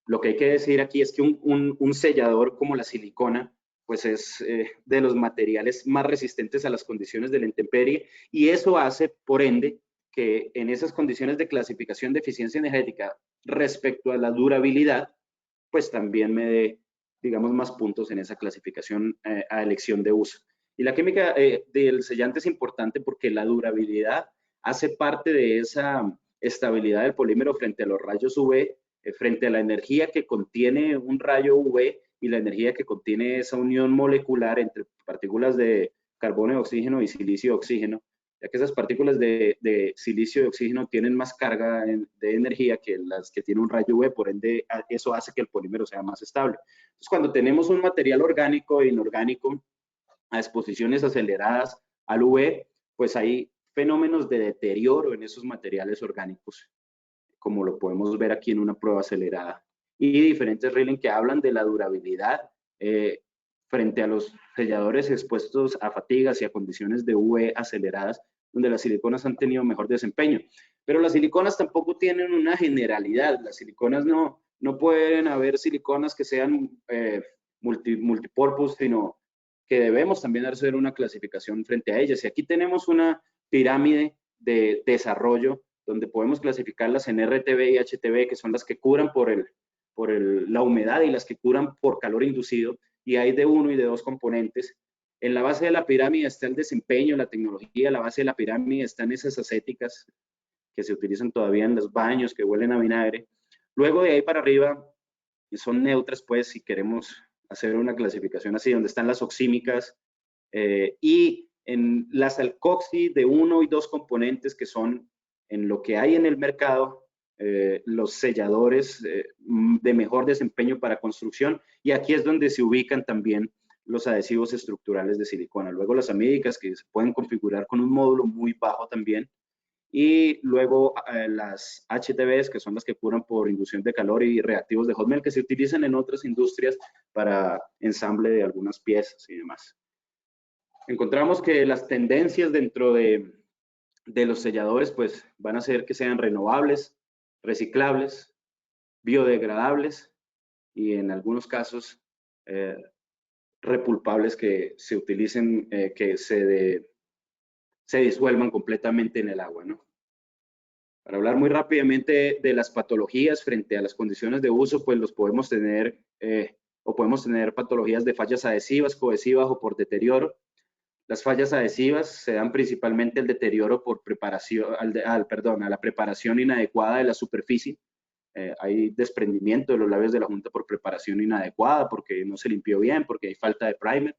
[SPEAKER 2] Lo que hay que decir aquí es que un sellador como la silicona, pues es de los materiales más resistentes a las condiciones de la intemperie, y eso hace, por ende, que en esas condiciones de clasificación de eficiencia energética respecto a la durabilidad, pues también me dé, digamos, más puntos en esa clasificación a elección de uso. Y la química del sellante es importante porque la durabilidad hace parte de esa estabilidad del polímero frente a los rayos UV, frente a la energía que contiene un rayo UV y la energía que contiene esa unión molecular entre partículas de carbono y oxígeno y silicio y oxígeno, ya que esas partículas de silicio y oxígeno tienen más carga de energía que las que tiene un rayo UV, por ende eso hace que el polímero sea más estable. Entonces, cuando tenemos un material orgánico e inorgánico a exposiciones aceleradas al UV, pues hay fenómenos de deterioro en esos materiales orgánicos, como lo podemos ver aquí en una prueba acelerada. Y diferentes reglings que hablan de la durabilidad frente a los selladores expuestos a fatigas y a condiciones de UV aceleradas, donde las siliconas han tenido mejor desempeño. Pero las siliconas tampoco tienen una generalidad. Las siliconas no pueden haber siliconas que sean multipurpose, sino que debemos también hacer una clasificación frente a ellas. Y aquí tenemos una pirámide de desarrollo donde podemos clasificarlas en RTB y HTB, que son las que curan por la humedad y las que curan por calor inducido, y hay de uno y de dos componentes. En la base de la pirámide está el desempeño, la tecnología. En la base de la pirámide están esas acéticas que se utilizan todavía en los baños, que huelen a vinagre. Luego de ahí para arriba son neutras, pues, si queremos hacer una clasificación así, donde están las oxímicas y en las alcoxi de uno y dos componentes, que son en lo que hay en el mercado, los selladores de mejor desempeño para construcción, y aquí es donde se ubican también los adhesivos estructurales de silicona. Luego las amídicas, que se pueden configurar con un módulo muy bajo también, y luego las HTBs, que son las que curan por inducción de calor, y reactivos de hot melt, que se utilizan en otras industrias para ensamble de algunas piezas y demás. Encontramos que las tendencias dentro de los selladores pues van a ser que sean renovables, reciclables, biodegradables y en algunos casos repulpables, que se utilicen, que se disuelvan completamente en el agua, ¿no? Para hablar muy rápidamente de las patologías frente a las condiciones de uso, pues los podemos tener podemos tener patologías de fallas adhesivas, cohesivas o por deterioro. Las fallas adhesivas se dan principalmente el deterioro por preparación, a la preparación inadecuada de la superficie. Hay desprendimiento de los labios de la junta por preparación inadecuada, porque no se limpió bien, porque hay falta de primer.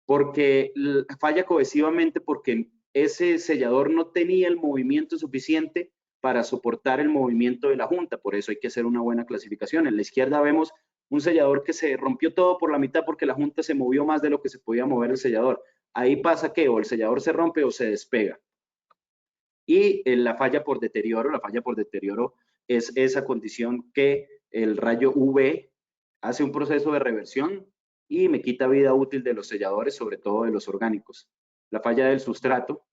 [SPEAKER 2] Porque falla cohesivamente porque ese sellador no tenía el movimiento suficiente para soportar el movimiento de la junta. Por eso hay que hacer una buena clasificación. En la izquierda vemos un sellador que se rompió todo por la mitad porque la junta se movió más de lo que se podía mover el sellador. Ahí pasa que o el sellador se rompe o se despega. Y la falla por deterioro es esa condición que el rayo UV hace un proceso de reversión y me quita vida útil de los selladores, sobre todo de los orgánicos. La falla del sustrato,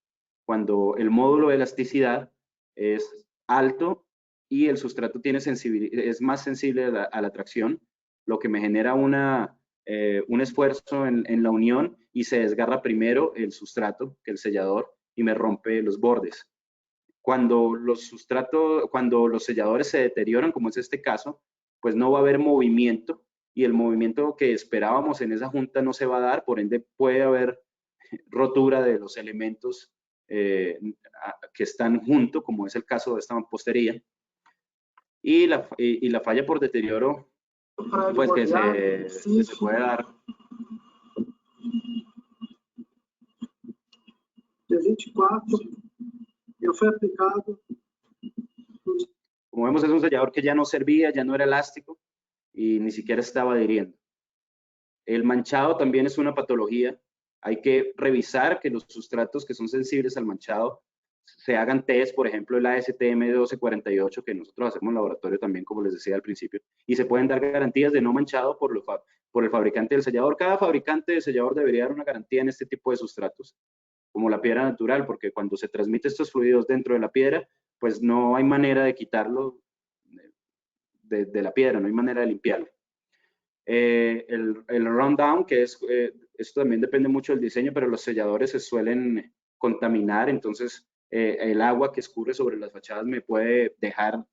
[SPEAKER 2] cuando el módulo de elasticidad es alto y el sustrato tiene es más sensible a la tracción, lo que me genera un esfuerzo en la unión, y se desgarra primero el sustrato que el sellador y me rompe los bordes. Cuando los selladores se deterioran, como es este caso, pues no va a haber movimiento, y el movimiento que esperábamos en esa junta no se va a dar, por ende puede haber rotura de los elementos que están junto, como es el caso de esta mampostería. Y la falla por deterioro, pues que se puede dar.
[SPEAKER 3] Dia 24, ya fue aplicado.
[SPEAKER 2] Como vemos, es un sellador que ya no servía, ya no era elástico y ni siquiera estaba adhiriendo. El manchado también es una patología. Hay que revisar que los sustratos que son sensibles al manchado se hagan test, por ejemplo, el ASTM 1248, que nosotros hacemos en laboratorio también, como les decía al principio, y se pueden dar garantías de no manchado por el fabricante del sellador. Cada fabricante de sellador debería dar una garantía en este tipo de sustratos, como la piedra natural, porque cuando se transmite estos fluidos dentro de la piedra, pues no hay manera de quitarlo de la piedra, no hay manera de limpiarlo. El rundown, que es, esto también depende mucho del diseño, pero los selladores se suelen contaminar, entonces el agua que escurre sobre las fachadas me puede dejar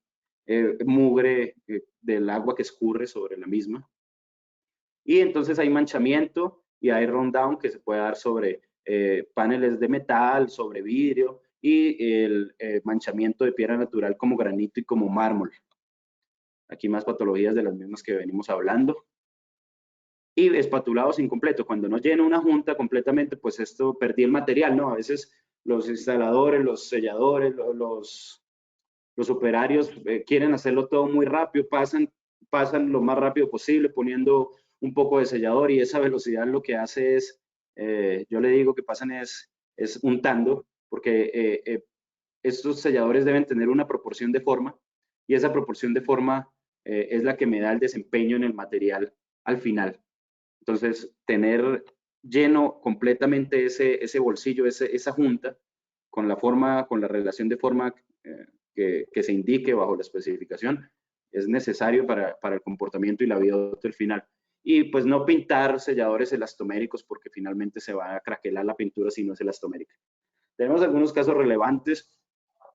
[SPEAKER 2] mugre del agua que escurre sobre la misma. Y entonces hay manchamiento y hay rundown que se puede dar sobre paneles de metal, sobre vidrio, y el manchamiento de piedra natural como granito y como mármol. Aquí más patologías de las mismas que venimos hablando. Y espatulados incompletos, cuando no lleno una junta completamente, pues esto perdí el material, ¿no? A veces los instaladores, los selladores, los operarios quieren hacerlo todo muy rápido, pasan lo más rápido posible poniendo un poco de sellador, y esa velocidad lo que hace es yo le digo que pasan es untando, porque estos selladores deben tener una proporción de forma, y esa proporción de forma es la que me da el desempeño en el material al final. Entonces, tener lleno completamente ese bolsillo, esa junta, con la forma, con la relación de forma que se indique bajo la especificación, es necesario para el comportamiento y la vida útil final. Y pues no pintar selladores elastoméricos, porque finalmente se va a craquelar la pintura si no es elastomérica. Tenemos algunos casos relevantes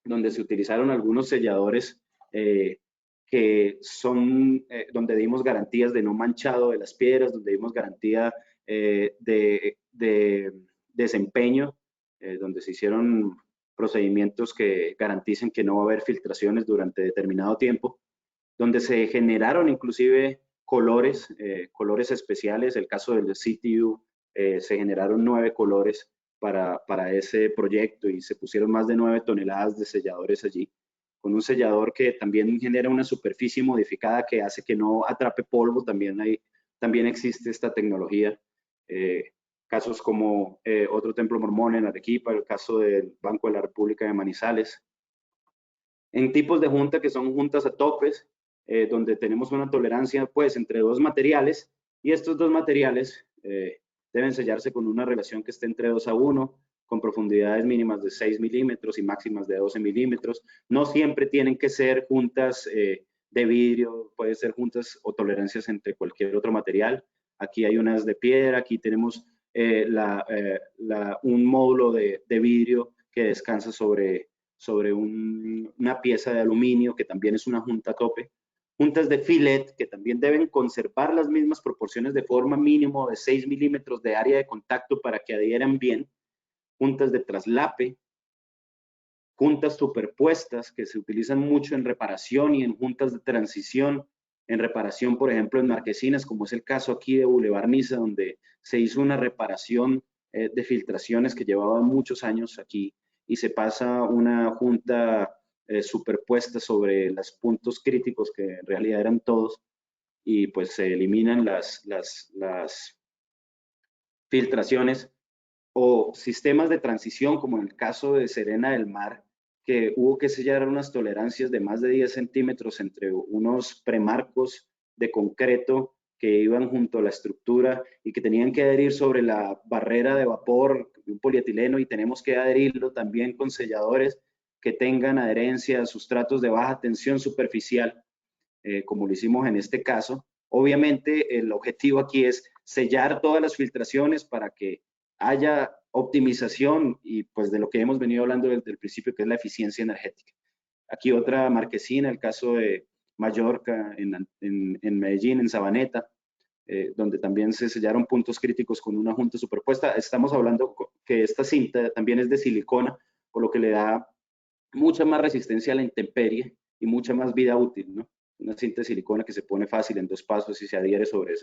[SPEAKER 2] donde se utilizaron algunos selladores que son, donde dimos garantías de no manchado de las piedras, donde dimos garantía de desempeño, donde se hicieron procedimientos que garanticen que no va a haber filtraciones durante determinado tiempo, donde se generaron inclusive colores, colores especiales. El caso del CTU, se generaron 9 colores para ese proyecto y se pusieron más de 9 toneladas de selladores allí, con un sellador que también genera una superficie modificada que hace que no atrape polvo. También existe esta tecnología. Casos como otro templo mormón en Arequipa, el caso del Banco de la República de Manizales. En tipos de junta que son juntas a topes, donde tenemos una tolerancia pues entre 2 materiales, y estos 2 materiales deben sellarse con una relación que esté entre 2:1, con profundidades mínimas de 6 milímetros y máximas de 12 milímetros. No siempre tienen que ser juntas de vidrio, puede ser juntas o tolerancias entre cualquier otro material. Aquí hay unas de piedra, aquí tenemos un módulo de vidrio que descansa sobre una pieza de aluminio, que también es una junta tope. Juntas de fillet, que también deben conservar las mismas proporciones de forma, mínimo de 6 milímetros de área de contacto para que adhieran bien. Juntas de traslape, juntas superpuestas, que se utilizan mucho en reparación y en juntas de transición. En reparación, por ejemplo, en marquesinas, como es el caso aquí de Boulevard Niza, donde se hizo una reparación de filtraciones que llevaban muchos años aquí, y se pasa una junta superpuesta sobre los puntos críticos, que en realidad eran todos, y pues se eliminan las filtraciones. O sistemas de transición, como en el caso de Serena del Mar, que hubo que sellar unas tolerancias de más de 10 centímetros entre unos premarcos de concreto que iban junto a la estructura y que tenían que adherir sobre la barrera de vapor de un polietileno, y tenemos que adherirlo también con selladores que tengan adherencia a sustratos de baja tensión superficial, como lo hicimos en este caso. Obviamente el objetivo aquí es sellar todas las filtraciones para que haya optimización y pues de lo que hemos venido hablando desde el principio, que es la eficiencia energética. Aquí otra marquesina, el caso de Mallorca, en Medellín, en Sabaneta, donde también se sellaron puntos críticos con una junta superpuesta. Estamos hablando que esta cinta también es de silicona, por lo que le da mucha más resistencia a la intemperie y mucha más vida útil, ¿no? Una cinta de silicona que se pone fácil en 2 pasos y se adhiere sobre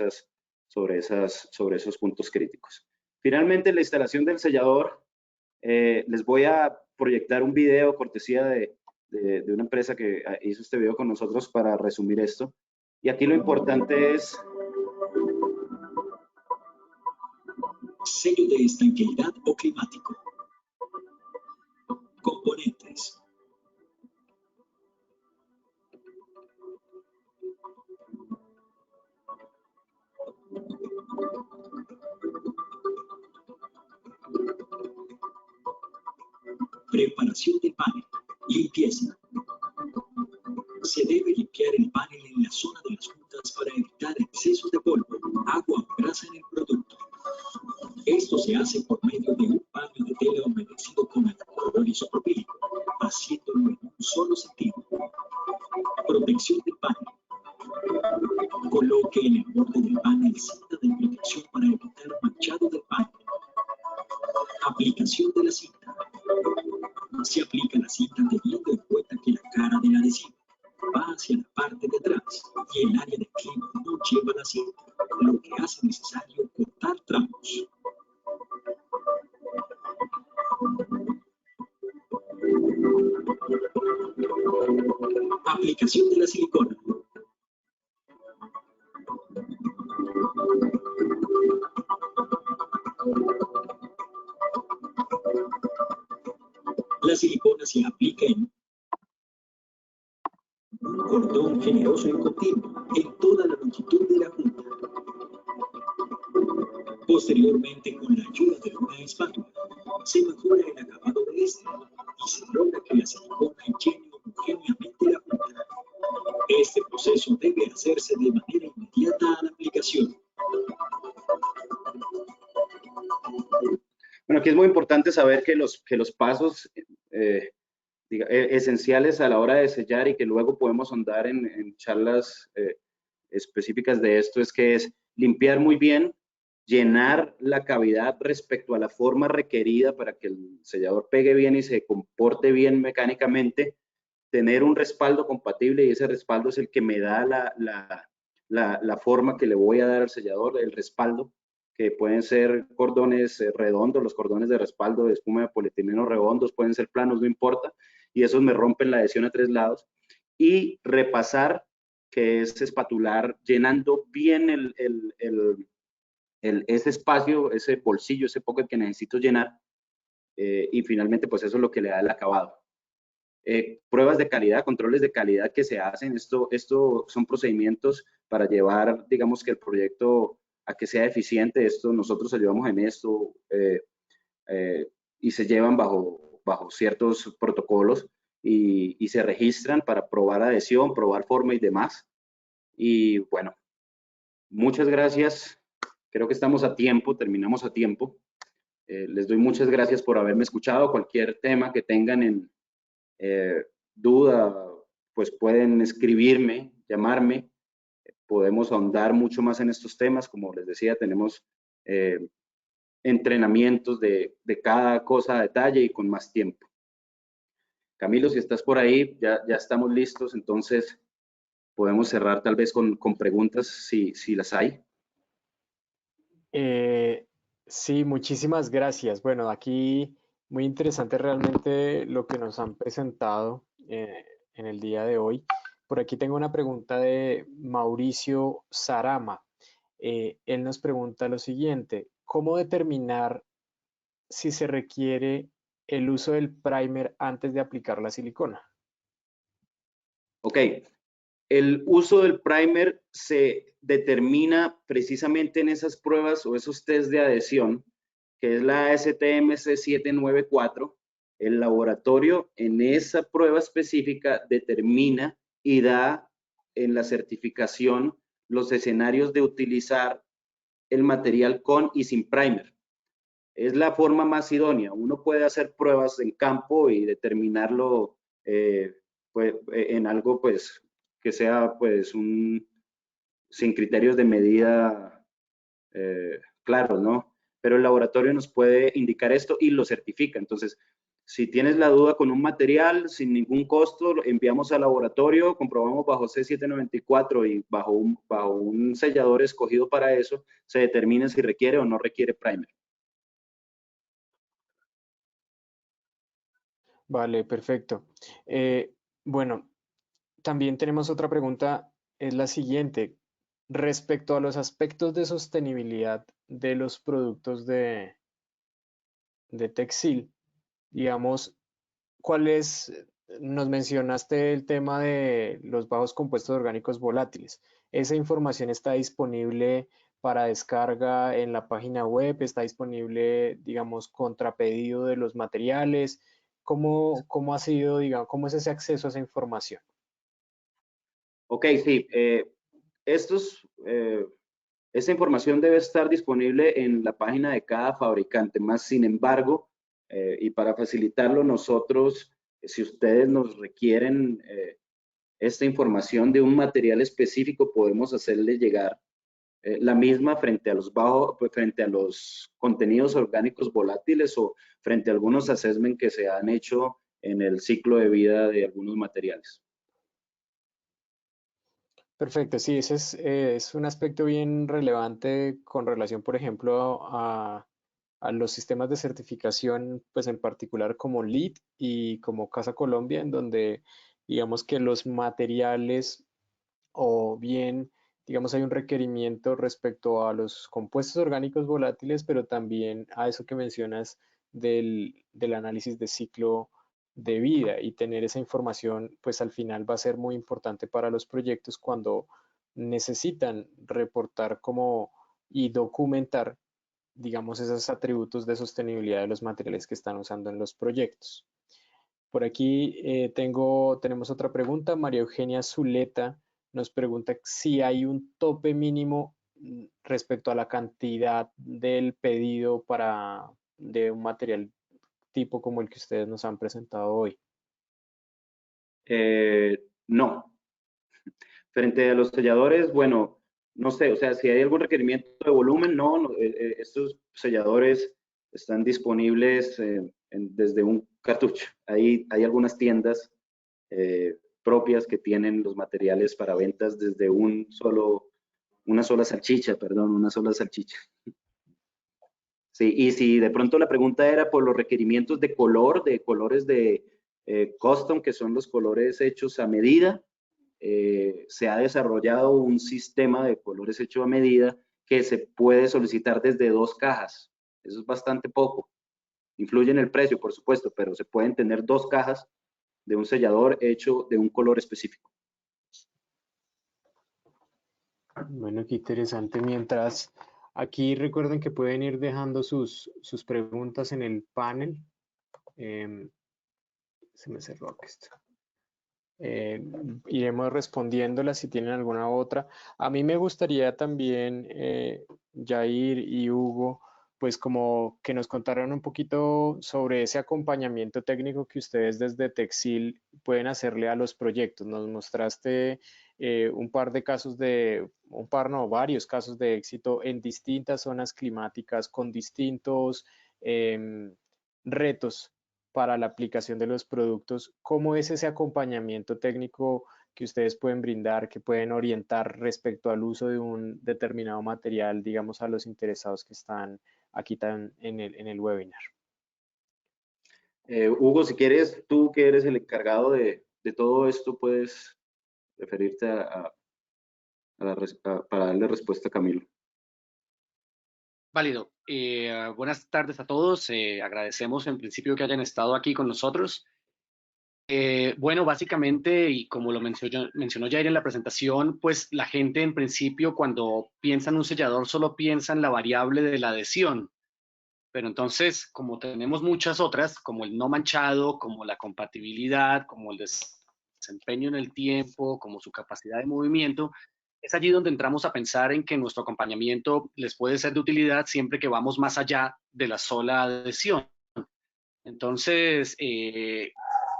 [SPEAKER 2] esos puntos críticos. Finalmente, la instalación del sellador, les voy a proyectar un video cortesía de una empresa que hizo este video con nosotros para resumir esto. Y aquí lo importante es
[SPEAKER 4] sello de estanqueidad o climático. Componentes. Preparación del panel. Limpieza. Se debe limpiar el panel en la zona de las juntas para evitar excesos de polvo, agua o grasa en el producto. Esto se hace por medio de un paño de tela humedecido con alcohol isopropílico, haciéndolo en un solo sentido. Protección del panel. Coloque en el borde del panel cinta de protección para evitar manchado del panel. Aplicación de la cinta. Se aplica la cinta teniendo en cuenta que la cara del adhesivo va hacia la parte de atrás y el área de clima no lleva la cinta, lo que hace necesario cortar tramos. Aplicación de la silicona. La silicona se aplica en un cordón generoso y continuo en toda la longitud de la punta. Posteriormente, con la ayuda de una espátula, se mejora el acabado de este y se logra que la silicona llene homogéneamente la punta. Este proceso debe hacerse de manera inmediata a la aplicación.
[SPEAKER 2] Bueno, aquí es muy importante saber que los pasos esenciales a la hora de sellar y que luego podemos ahondar en charlas específicas de esto es limpiar muy bien, llenar la cavidad respecto a la forma requerida para que el sellador pegue bien y se comporte bien mecánicamente, tener un respaldo compatible y ese respaldo es el que me da la forma que le voy a dar al sellador, el respaldo, que pueden ser cordones redondos, los cordones de respaldo de espuma de polietileno redondos, pueden ser planos, no importa, y esos me rompen la adhesión a 3 lados. Y repasar, que es espatular, llenando bien ese espacio, ese bolsillo, ese pocket que necesito llenar, y finalmente pues eso es lo que le da el acabado. Pruebas de calidad, controles de calidad que se hacen, esto son procedimientos para llevar, digamos, que el proyecto a que sea eficiente. Esto nosotros ayudamos en esto y se llevan bajo ciertos protocolos y se registran para probar adhesión, probar forma y demás. Y bueno, muchas gracias. Creo que estamos a tiempo, terminamos a tiempo. Les doy muchas gracias por haberme escuchado. Cualquier tema que tengan en duda, pues pueden escribirme, llamarme. Podemos ahondar mucho más en estos temas. Como les decía, tenemos entrenamientos de cada cosa a detalle y con más tiempo. Camilo, si estás por ahí, ya estamos listos, entonces podemos cerrar tal vez con preguntas si las hay.
[SPEAKER 1] Sí, muchísimas gracias. Bueno, aquí muy interesante realmente lo que nos han presentado en el día de hoy. Por aquí tengo una pregunta de Mauricio Sarama. Él nos pregunta lo siguiente: ¿cómo determinar si se requiere el uso del primer antes de aplicar la silicona?
[SPEAKER 2] Ok, el uso del primer se determina precisamente en esas pruebas o esos test de adhesión, que es la STMC 794. El laboratorio en esa prueba específica determina y da en la certificación los escenarios de utilizar el material con y sin primer. Es la forma más idónea. Uno puede hacer pruebas en campo y determinarlo pues, en algo pues que sea pues sin criterios de medida claros, ¿no? Pero el laboratorio nos puede indicar esto y lo certifica. Entonces, si tienes la duda con un material sin ningún costo, lo enviamos al laboratorio, comprobamos bajo C794 y bajo un sellador escogido para eso, se determina si requiere o no requiere primer.
[SPEAKER 1] Vale, perfecto. Bueno, también tenemos otra pregunta, es la siguiente. Respecto a los aspectos de sostenibilidad de los productos de Texil, digamos, nos mencionaste el tema de los bajos compuestos orgánicos volátiles. ¿Esa información está disponible para descarga en la página web? ¿Está disponible, digamos, contrapedido de los materiales? ¿Cómo ha sido, digamos, cómo es ese acceso a esa información?
[SPEAKER 2] Ok, sí. Esta información debe estar disponible en la página de cada fabricante. Más sin embargo, y para facilitarlo nosotros, si ustedes nos requieren esta información de un material específico, podemos hacerle llegar la misma frente a frente a los contenidos orgánicos volátiles o frente a algunos assessment que se han hecho en el ciclo de vida de algunos materiales.
[SPEAKER 1] Perfecto, sí, ese es un aspecto bien relevante con relación, por ejemplo, a los sistemas de certificación, pues en particular como LEED y como Casa Colombia, en donde digamos que los materiales o bien, digamos, hay un requerimiento respecto a los compuestos orgánicos volátiles, pero también a eso que mencionas del análisis de ciclo de vida, y tener esa información pues al final va a ser muy importante para los proyectos cuando necesitan reportar como y documentar, digamos, esos atributos de sostenibilidad de los materiales que están usando en los proyectos. Por aquí tenemos otra pregunta. María Eugenia Zuleta nos pregunta si hay un tope mínimo respecto a la cantidad del pedido de un material tipo como el que ustedes nos han presentado hoy.
[SPEAKER 2] No. Frente a los selladores, bueno, no sé, o sea, si hay algún requerimiento de volumen, no, estos selladores están disponibles desde un cartucho. Hay algunas tiendas propias que tienen los materiales para ventas desde una sola salchicha, perdón, una sola salchicha. Sí, y si de pronto la pregunta era por los requerimientos de color, de colores de custom, que son los colores hechos a medida, se ha desarrollado un sistema de colores hecho a medida que se puede solicitar desde 2 cajas. Eso es bastante poco. Influye en el precio, por supuesto, pero se pueden tener 2 cajas de un sellador hecho de un color específico.
[SPEAKER 1] Bueno, qué interesante. Mientras aquí recuerden que pueden ir dejando sus preguntas en el panel. Se me cerró esto. Iremos respondiéndolas si tienen alguna otra. A mí me gustaría también, Jair y Hugo, pues como que nos contaran un poquito sobre ese acompañamiento técnico que ustedes desde Texil pueden hacerle a los proyectos. Nos mostraste un par de casos varios casos de éxito en distintas zonas climáticas con distintos retos para la aplicación de los productos. ¿Cómo es ese acompañamiento técnico que ustedes pueden brindar, que pueden orientar respecto al uso de un determinado material, digamos, a los interesados que están aquí en el webinar?
[SPEAKER 2] Hugo, si quieres, tú que eres el encargado de todo esto, puedes referirte para darle respuesta a Camilo.
[SPEAKER 5] Válido. Buenas tardes a todos. Agradecemos en principio que hayan estado aquí con nosotros. Bueno, básicamente, y como lo mencionó Jair en la presentación, pues la gente en principio cuando piensa en un sellador solo piensa en la variable de la adhesión. Pero entonces, como tenemos muchas otras, como el no manchado, como la compatibilidad, como el desempeño en el tiempo, como su capacidad de movimiento, es allí donde entramos a pensar en que nuestro acompañamiento les puede ser de utilidad siempre que vamos más allá de la sola adhesión. Entonces,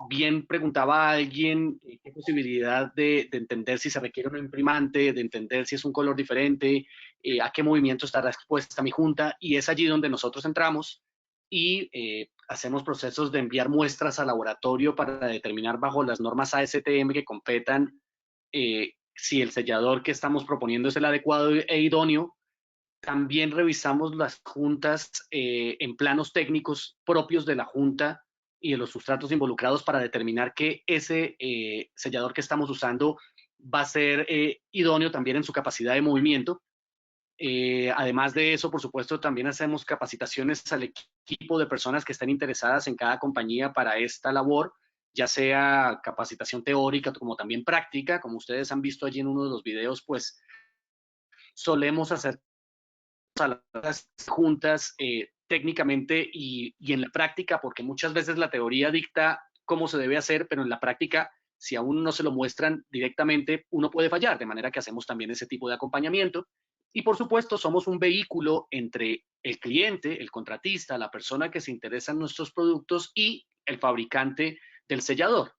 [SPEAKER 5] bien preguntaba a alguien qué posibilidad de entender si se requiere un imprimante, de entender si es un color diferente, a qué movimiento está expuesta mi junta, y es allí donde nosotros entramos y hacemos procesos de enviar muestras al laboratorio para determinar bajo las normas ASTM que competan si el sellador que estamos proponiendo es el adecuado e idóneo. También revisamos las juntas en planos técnicos propios de la junta y de los sustratos involucrados para determinar que ese sellador que estamos usando va a ser idóneo también en su capacidad de movimiento. Además de eso, por supuesto, también hacemos capacitaciones al equipo de personas que estén interesadas en cada compañía para esta labor, ya sea capacitación teórica como también práctica. Como ustedes han visto allí en uno de los videos, pues solemos hacer a las juntas técnicamente y en la práctica, porque muchas veces la teoría dicta cómo se debe hacer, pero en la práctica, si a uno no se lo muestran directamente, uno puede fallar, de manera que hacemos también ese tipo de acompañamiento. Y por supuesto, somos un vehículo entre el cliente, el contratista, la persona que se interesa en nuestros productos y el fabricante del sellador.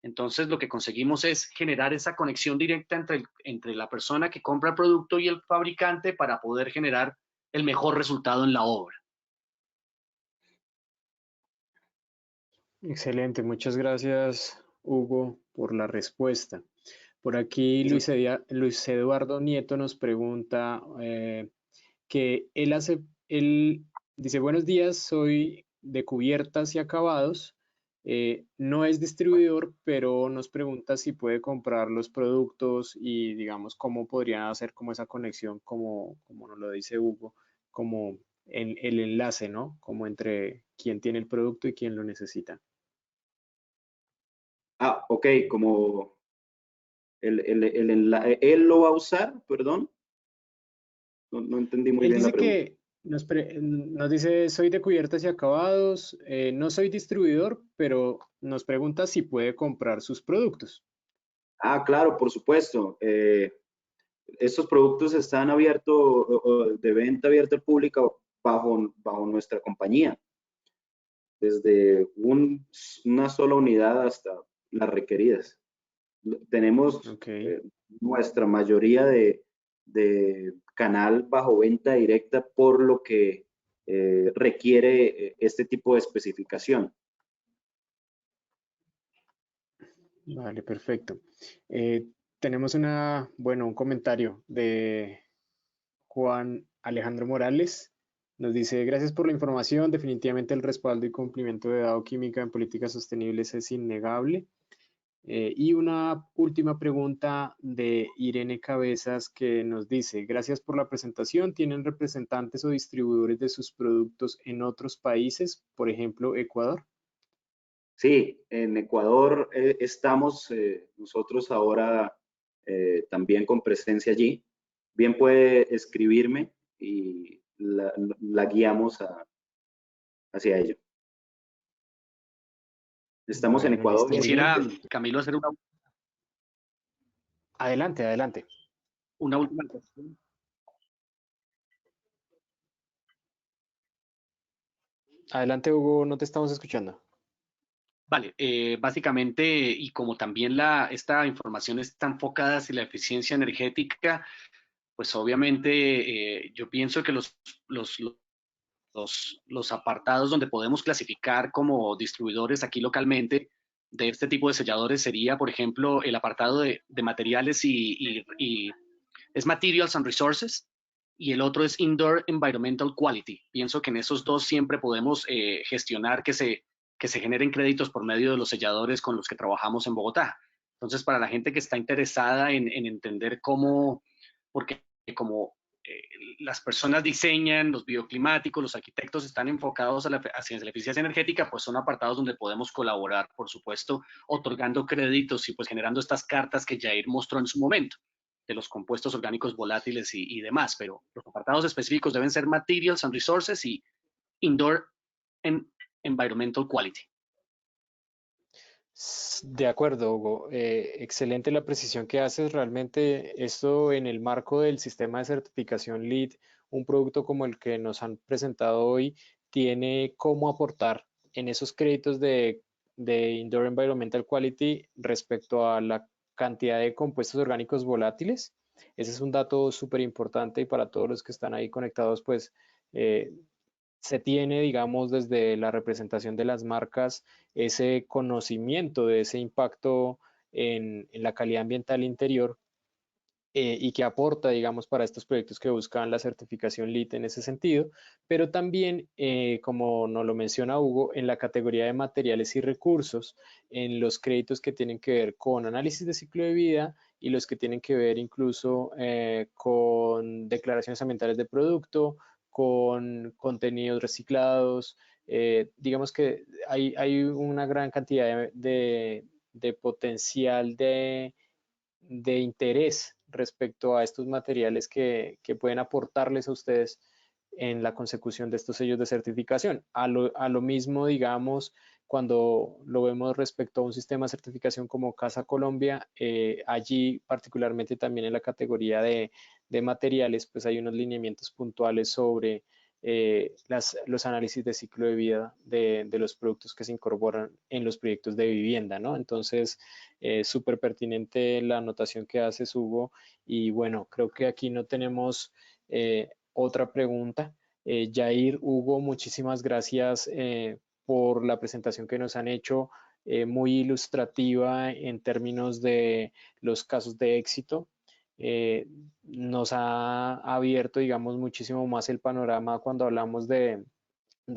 [SPEAKER 5] Entonces, lo que conseguimos es generar esa conexión directa entre la persona que compra el producto y el fabricante para poder generar el mejor resultado en la obra.
[SPEAKER 1] Excelente, muchas gracias, Hugo, por la respuesta. Por aquí Luis Eduardo Nieto nos pregunta que él dice, buenos días, soy de cubiertas y acabados, no es distribuidor, pero nos pregunta si puede comprar los productos y digamos cómo podría hacer como esa conexión, como nos lo dice Hugo, como el enlace, ¿no? Como entre quien tiene el producto y quien lo necesita.
[SPEAKER 2] Ah, ok, como él lo va a usar, perdón. No entendí muy
[SPEAKER 1] Él
[SPEAKER 2] bien la
[SPEAKER 1] dice
[SPEAKER 2] pregunta.
[SPEAKER 1] que nos dice, soy de cubiertas y acabados, no soy distribuidor, pero nos pregunta si puede comprar sus productos.
[SPEAKER 2] Ah, claro, por supuesto. Estos productos están abiertos, de venta abierta al público bajo nuestra compañía, desde una sola unidad hasta las requeridas. Tenemos
[SPEAKER 1] Ok,
[SPEAKER 2] nuestra mayoría de canal bajo venta directa, por lo que requiere este tipo de especificación.
[SPEAKER 1] vale, perfecto. Tenemos un comentario de Juan Alejandro Morales. Nos dice, gracias por la información. Definitivamente el respaldo y cumplimiento de Dow Química en políticas sostenibles es innegable. Y una última pregunta de Irene Cabezas que nos dice, gracias por la presentación. ¿Tienen representantes o distribuidores de sus productos en otros países, por ejemplo, Ecuador?
[SPEAKER 2] Sí, en Ecuador estamos nosotros ahora también con presencia allí. Bien puede escribirme y la guiamos hacia ello. Estamos en
[SPEAKER 1] Bueno,
[SPEAKER 2] Ecuador
[SPEAKER 1] listo,
[SPEAKER 2] y
[SPEAKER 1] muy
[SPEAKER 2] en
[SPEAKER 1] bien.
[SPEAKER 5] Quisiera,
[SPEAKER 2] Colombia.
[SPEAKER 5] Camilo, hacer
[SPEAKER 1] Adelante, adelante.
[SPEAKER 5] una última cuestión.
[SPEAKER 1] Adelante, Hugo, no te estamos escuchando.
[SPEAKER 5] Vale, básicamente, y como también esta información está enfocada hacia la eficiencia energética, pues obviamente yo pienso que los, los apartados donde podemos clasificar como distribuidores aquí localmente de este tipo de selladores sería, por ejemplo, el apartado de materiales y es Materials and Resources, y el otro es Indoor Environmental Quality. Pienso que en esos dos siempre podemos gestionar que se generen créditos por medio de los selladores con los que trabajamos en Bogotá. Entonces, para la gente que está interesada en entender cómo, porque como las personas diseñan, los bioclimáticos, los arquitectos están enfocados hacia la eficiencia energética, pues son apartados donde podemos colaborar, por supuesto, otorgando créditos y pues generando estas cartas que Jair mostró en su momento de los compuestos orgánicos volátiles y demás, pero los apartados específicos deben ser Materials and Resources y Indoor Environmental Quality.
[SPEAKER 1] De acuerdo, Hugo. Excelente la precisión que haces. Realmente esto en el marco del sistema de certificación LEED, un producto como el que nos han presentado hoy, tiene cómo aportar en esos créditos de Indoor Environmental Quality respecto a la cantidad de compuestos orgánicos volátiles. Ese es un dato súper importante y para todos los que están ahí conectados, pues eh, se tiene, digamos, desde la representación de las marcas, ese conocimiento de ese impacto en la calidad ambiental interior y que aporta, digamos, para estos proyectos que buscan la certificación LEED en ese sentido, pero también, como nos lo menciona Hugo, en la categoría de materiales y recursos, en los créditos que tienen que ver con análisis de ciclo de vida y los que tienen que ver incluso con declaraciones ambientales de producto, con contenidos reciclados. Digamos que hay una gran cantidad de potencial de interés respecto a estos materiales que pueden aportarles a ustedes en la consecución de estos sellos de certificación. A lo mismo, digamos, cuando lo vemos respecto a un sistema de certificación como Casa Colombia, allí particularmente también en la categoría de materiales, pues hay unos lineamientos puntuales sobre los análisis de ciclo de vida de los productos que se incorporan en los proyectos de vivienda, ¿no? Entonces, súper pertinente la anotación que haces, Hugo. Y bueno, creo que aquí no tenemos otra pregunta. Jair, Hugo, muchísimas gracias por la presentación que nos han hecho, muy ilustrativa en términos de los casos de éxito. Nos ha abierto, digamos, muchísimo más el panorama cuando hablamos de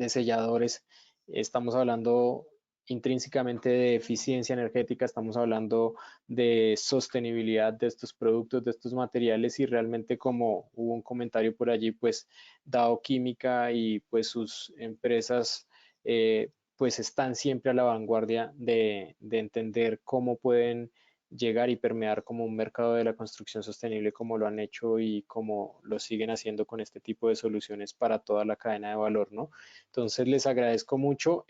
[SPEAKER 1] selladores. Estamos hablando intrínsecamente de eficiencia energética, estamos hablando de sostenibilidad de estos productos, de estos materiales y realmente como hubo un comentario por allí, pues Dow Química y pues sus empresas pues están siempre a la vanguardia de entender cómo pueden llegar y permear como un mercado de la construcción sostenible como lo han hecho y como lo siguen haciendo con este tipo de soluciones para toda la cadena de valor, ¿no? Entonces les agradezco mucho.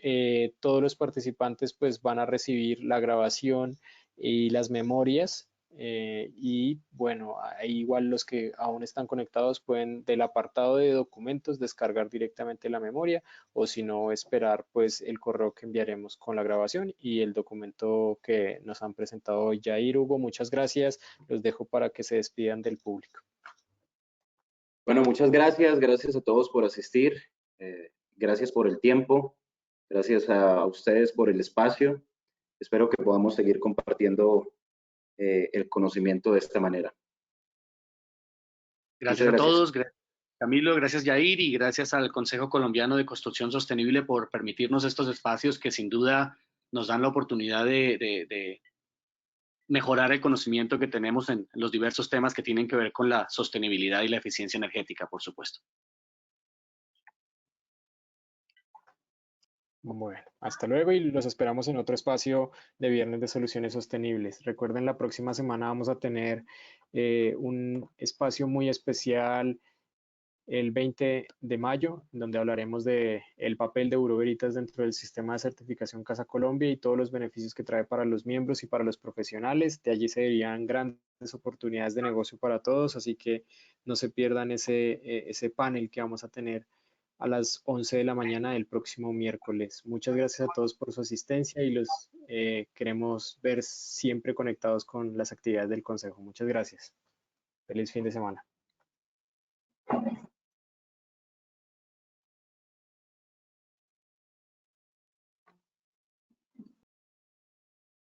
[SPEAKER 1] Todos los participantes pues van a recibir la grabación y las memorias. Y bueno, ahí igual los que aún están conectados pueden del apartado de documentos descargar directamente la memoria o si no esperar pues el correo que enviaremos con la grabación y el documento que nos han presentado hoy. Jair, Hugo, muchas gracias. Los dejo para que se despidan del público.
[SPEAKER 2] Bueno, muchas gracias. Gracias a todos por asistir. Gracias por el tiempo. Gracias a ustedes por el espacio. Espero que podamos seguir compartiendo el conocimiento de esta manera.
[SPEAKER 5] Gracias a todos, gracias Camilo, gracias Jair y gracias al Consejo Colombiano de Construcción Sostenible por permitirnos estos espacios que sin duda nos dan la oportunidad de mejorar el conocimiento que tenemos en los diversos temas que tienen que ver con la sostenibilidad y la eficiencia energética, por supuesto.
[SPEAKER 1] Bueno, hasta luego y los esperamos en otro espacio de Viernes de Soluciones Sostenibles. Recuerden, la próxima semana vamos a tener un espacio muy especial el 20 de mayo, donde hablaremos de el papel de Bureau Veritas dentro del sistema de certificación Casa Colombia y todos los beneficios que trae para los miembros y para los profesionales. De allí se verían grandes oportunidades de negocio para todos, así que no se pierdan ese panel que vamos a tener a las 11 de la mañana del próximo miércoles. Muchas gracias a todos por su asistencia y los queremos ver siempre conectados con las actividades del Consejo. Muchas gracias. Feliz fin de semana.